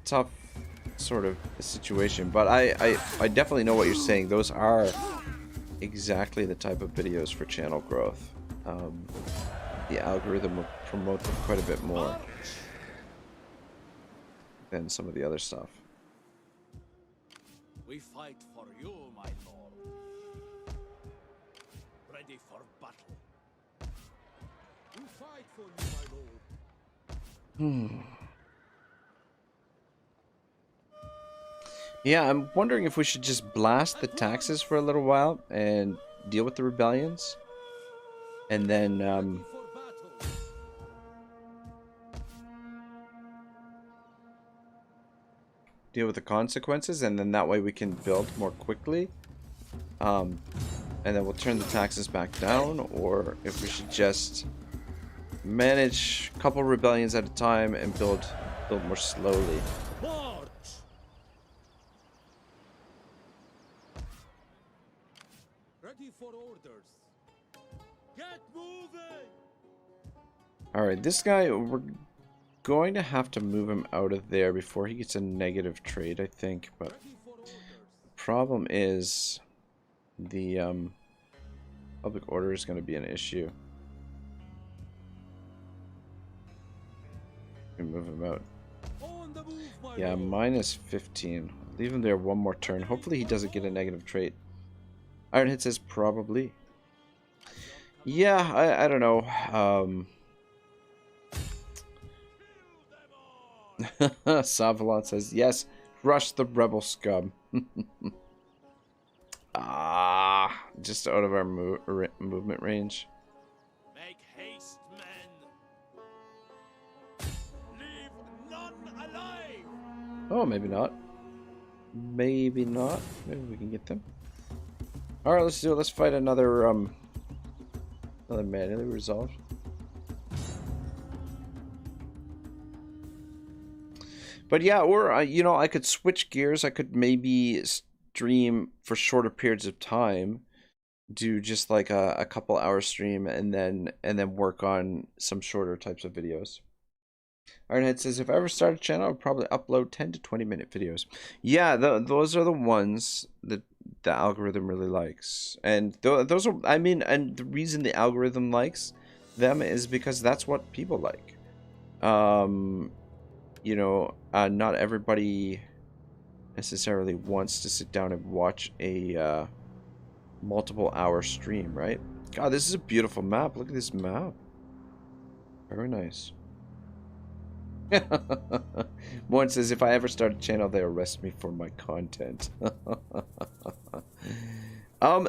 tough sort of situation, but I definitely know what you're saying. Those are exactly the type of videos for channel growth. The algorithm will promote them quite a bit more than some of the other stuff. We fight for you, my lord. Ready for battle. We fight for you, my lord. Yeah, I'm wondering if we should just blast the taxes for a little while and deal with the rebellions. And then, deal with the consequences, and then that way we can build more quickly. And then we'll turn the taxes back down, or if we should just manage a couple rebellions at a time and build more slowly. March! Ready for orders. Get moving! Alright, this guy, we're going to have to move him out of there before he gets a negative trade, I think. But the problem is the public order is going to be an issue. We move him out. On the move, my Yeah, lord. minus 15. Leave him there one more turn. Hopefully he doesn't get a negative trait. Ironhead says probably. Yeah, I don't know. Savalon says, yes, crush the rebel scum. Just out of our movement range. Make haste, men. Leave none alive. Oh, maybe not. Maybe not. Maybe we can get them. Alright, let's do it. Let's fight another manually resolved. But yeah, or you know, I could switch gears. I could maybe stream for shorter periods of time, do just like a couple hour stream, and then work on some shorter types of videos. Ironhead says, if I ever start a channel, I would probably upload 10 to 20 minute videos. Yeah, those are the ones that the algorithm really likes. And those are, I mean, and the reason the algorithm likes them is because that's what people like. You know, not everybody necessarily wants to sit down and watch a multiple hour stream, right? God, this is a beautiful map. Look at this map. Very nice. Morn says, if I ever start a channel, they arrest me for my content.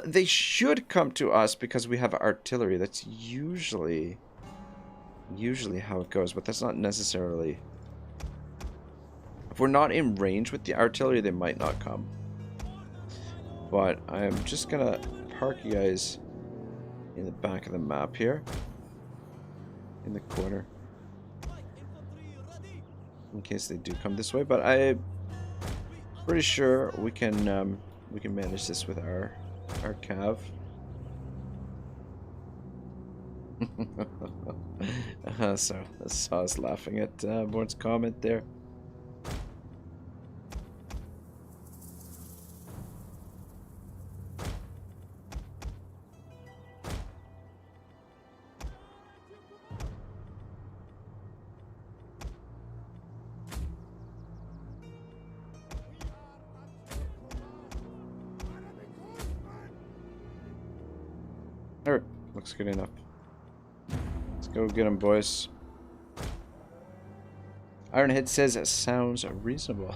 They should come to us because we have artillery. That's usually how it goes, but that's not necessarily. If we're not in range with the artillery, they might not come. But I'm just gonna park you guys in the back of the map here, in the corner, in case they do come this way. But I'm pretty sure we can manage this with our cav. So I saw us laughing at Born's comment there. Alright, looks good enough. Let's go get him, boys. Ironhead says it sounds reasonable.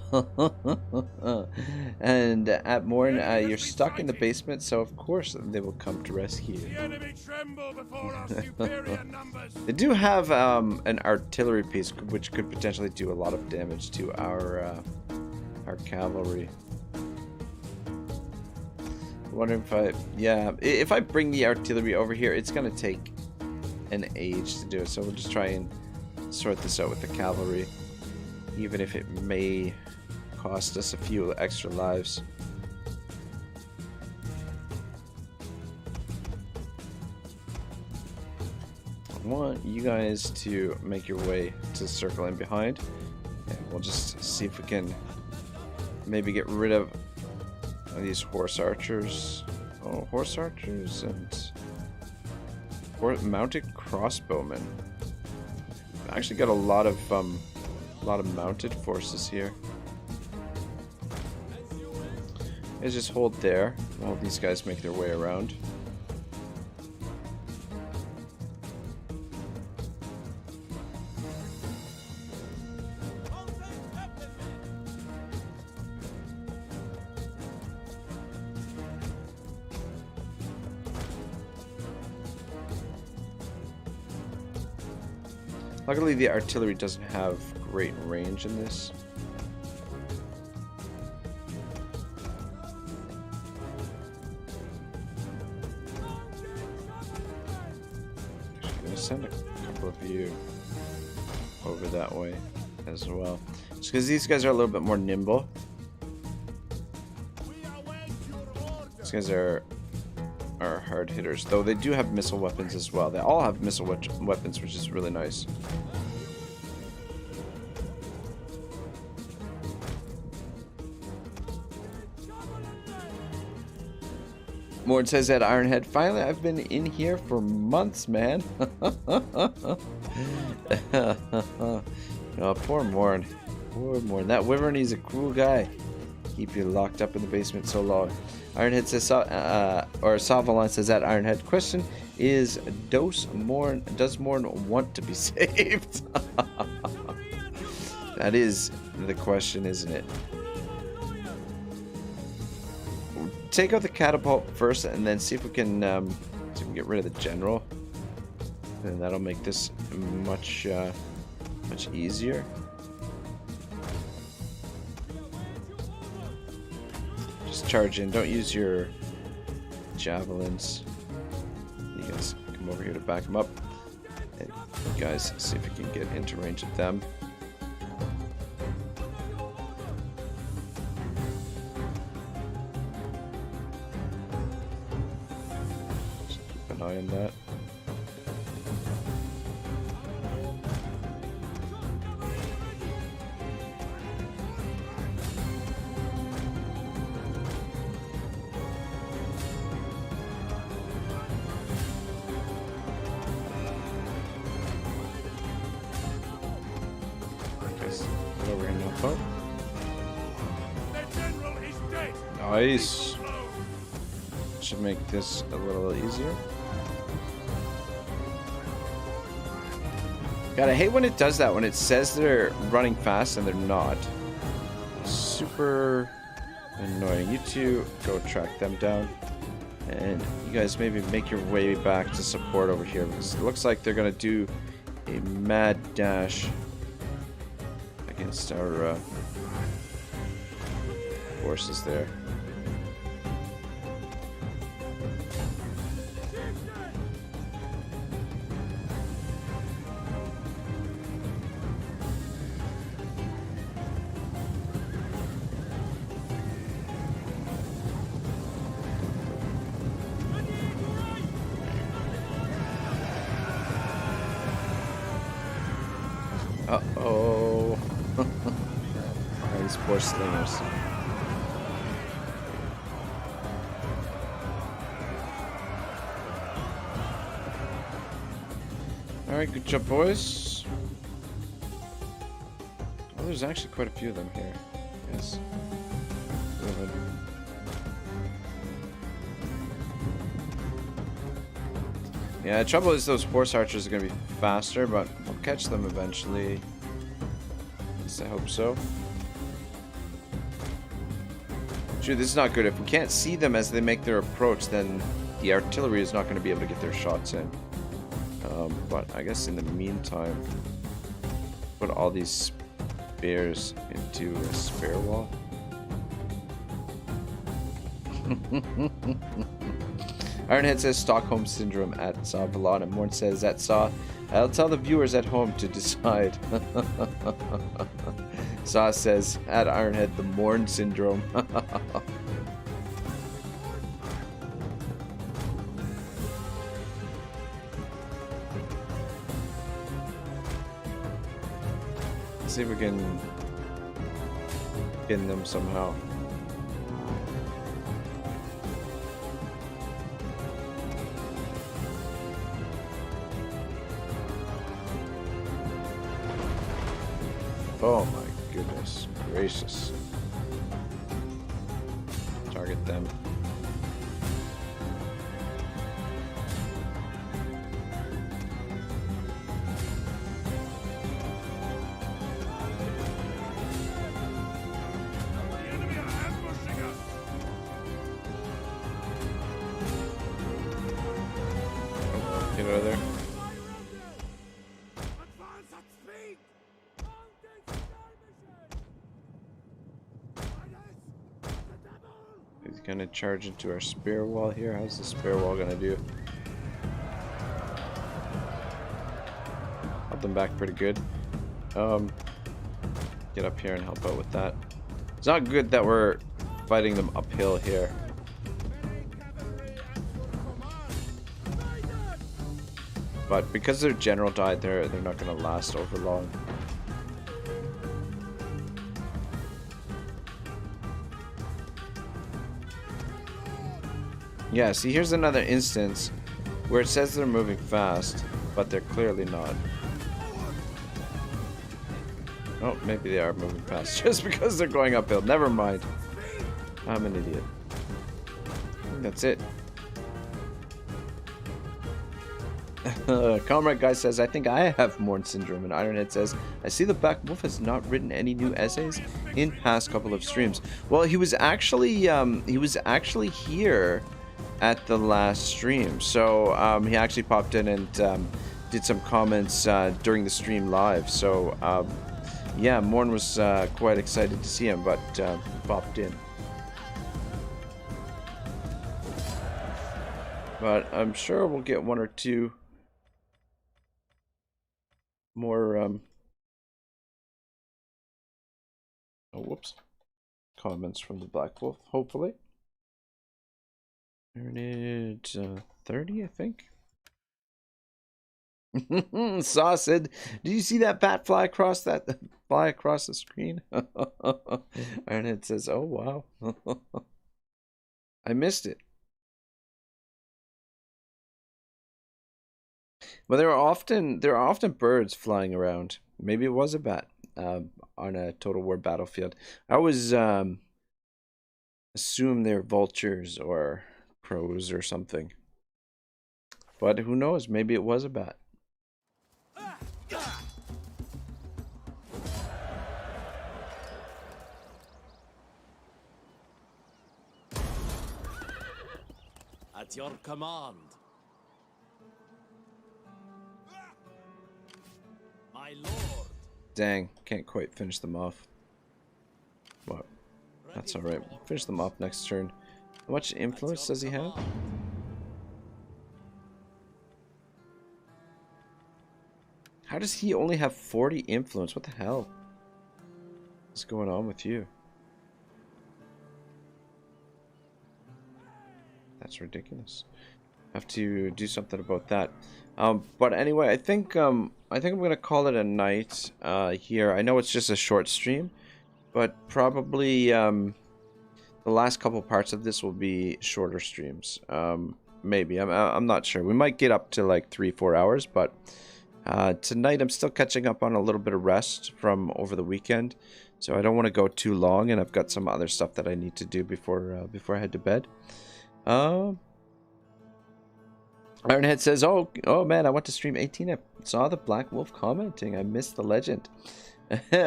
And at Morn, you're stuck in the basement, so of course they will come to rescue you. The enemy tremble before our superior numbers. They do have an artillery piece, which could potentially do a lot of damage to our cavalry. Wondering if I bring the artillery over here, it's gonna take an age to do it. So we'll just try and sort this out with the cavalry, even if it may cost us a few extra lives. I want you guys to make your way to the circle in behind, and we'll just see if we can maybe get rid of these horse archers. Oh, horse archers and mounted crossbowmen. I actually got a lot of mounted forces here. Let's just hold there while these guys make their way around. Luckily, the artillery doesn't have great range in this. I'm going to send a couple of you over that way as well. Just because these guys are a little bit more nimble. These guys are hard hitters, though they do have missile weapons as well. They all have missile weapons, which is really nice. Mord says that Ironhead, finally, I've been in here for months, man. Oh, poor Morn. Poor Morn. That Wyvern, he's a cruel guy. Keep you locked up in the basement so long. Ironhead says, or Savalan says that Ironhead, question is, does Morn want to be saved? That is the question, isn't it? Take out the catapult first, and then see if we can get rid of the general, and that'll make this much easier. Just charge in. Don't use your javelins. You guys come over here to back them up, and you guys see if you can get into range of them. On that. Over here now, Pope. Nice. Should make this a little easier. God, I hate when it does that, when it says they're running fast and they're not. Super Annoying. You two go track them down. And you guys maybe make your way back to support over here, because it looks like they're going to do a mad dash against our forces there. Uh-oh. These poor slingers. Alright, good job, boys. Oh, there's actually quite a few of them here. Yes. Yeah, the trouble is those horse archers are going to be faster, but we'll catch them eventually. At least I hope so. Shoot, this is not good. If we can't see them as they make their approach, then the artillery is not going to be able to get their shots in. But I guess in the meantime, put all these spears into a spear wall. Ironhead says Stockholm Syndrome at Saw Valon, and Morn says at Saw, I'll tell the viewers at home to decide. Saw says at Ironhead the Morn Syndrome. Let's see if we can pin them somehow. Oh my goodness gracious. Target them. Get out of there. He's gonna charge into our spear wall here. How's the spear wall gonna do? Held them back pretty good. Get up here and help out with that. It's not good that we're fighting them uphill here. But because their general died, they're not gonna last over long. Yeah, see, here's another instance where it says they're moving fast, but they're clearly not. Oh, maybe they are moving fast just because they're going uphill. Never mind. I'm an idiot. That's it. Comrade Guy says, I think I have Morn Syndrome, and Ironhead says, I see the Black Wolf has not written any new essays in past couple of streams. Well, he was actually here at the last stream, so he actually popped in and did some comments during the stream live. So yeah, Morn was quite excited to see him, but popped in. But I'm sure we'll get one or two more oh, whoops, comments from the Black Wolf, hopefully. Marinid 30, I think. Saw said, did you see that bat fly across the screen? And it says, oh wow. I missed it. Well, there are often birds flying around. Maybe it was a bat on a Total War battlefield. I always assume they're vultures or crows or something. But who knows? Maybe it was a bat. At your command. My lord. Dang, can't quite finish them off. What? That's alright. Finish them off next turn. How much influence does he have? How does he only have 40 influence? What the hell? What's going on with you? That's ridiculous. Have to do something about that. But anyway, I think I'm gonna call it a night here. I know it's just a short stream, but probably the last couple parts of this will be shorter streams. Maybe I'm not sure. We might get up to like 3-4 hours, but tonight I'm still catching up on a little bit of rest from over the weekend, so I don't want to go too long, and I've got some other stuff that I need to do before I head to bed. Ironhead says, oh man, I went to stream 18. I saw the Black Wolf commenting. I missed the legend.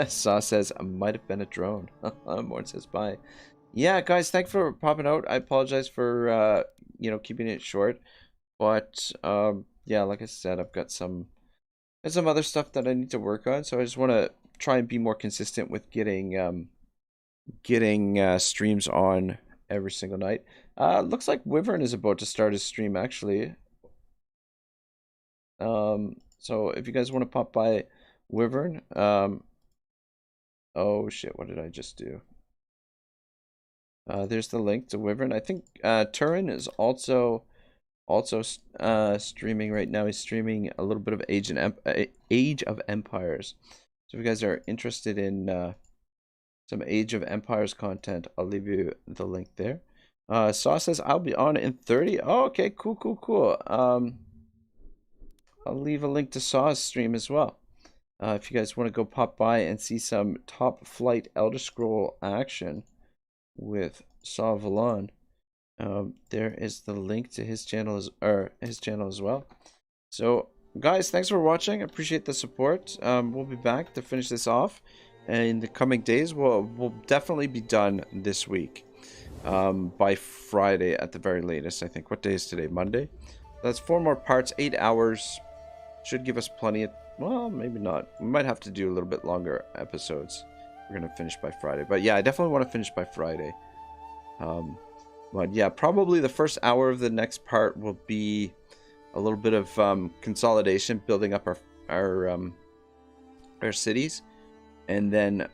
Saw says, I might have been a drone. Morn says, bye. Yeah, guys, thanks for popping out. I apologize for, keeping it short. But, yeah, like I said, I've got some other stuff that I need to work on. So I just want to try and be more consistent with getting streams on every single night. Looks like Wyvern is about to start his stream, actually. So if you guys want to pop by Wyvern, oh shit, what did I just do? There's the link to Wyvern. I think Turin is also streaming right now. He's streaming a little bit of Age of Empires. So if you guys are interested in some Age of Empires content, I'll leave you the link there. Saw says I'll be on in 30. Oh, okay, cool. I'll leave a link to Saw's stream as well. If you guys want to go pop by and see some top flight Elder Scroll action with Saw Valon, there is the link to his channel as well. So guys, thanks for watching. I appreciate the support. We'll be back to finish this off, and in the coming days we'll definitely be done this week, by Friday at the very latest. I think, what day is today? Monday. That's 4 more parts, 8 hours. Should give us plenty of, well, maybe not. We might have to do a little bit longer episodes. We're gonna finish by Friday, but yeah, I definitely want to finish by Friday. But yeah, probably the first hour of the next part will be a little bit of consolidation, building up our cities, and then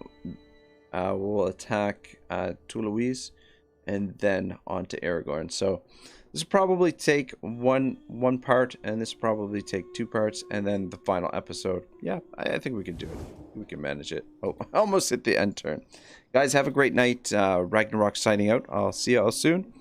we'll attack Toulouse, and then on to Aragorn. So this will probably take one part, and this will probably take 2 parts, and then the final episode. Yeah, I think we can do it. We can manage it. Oh, I almost hit the end turn. Guys, have a great night. Ragnarok signing out. I'll see you all soon.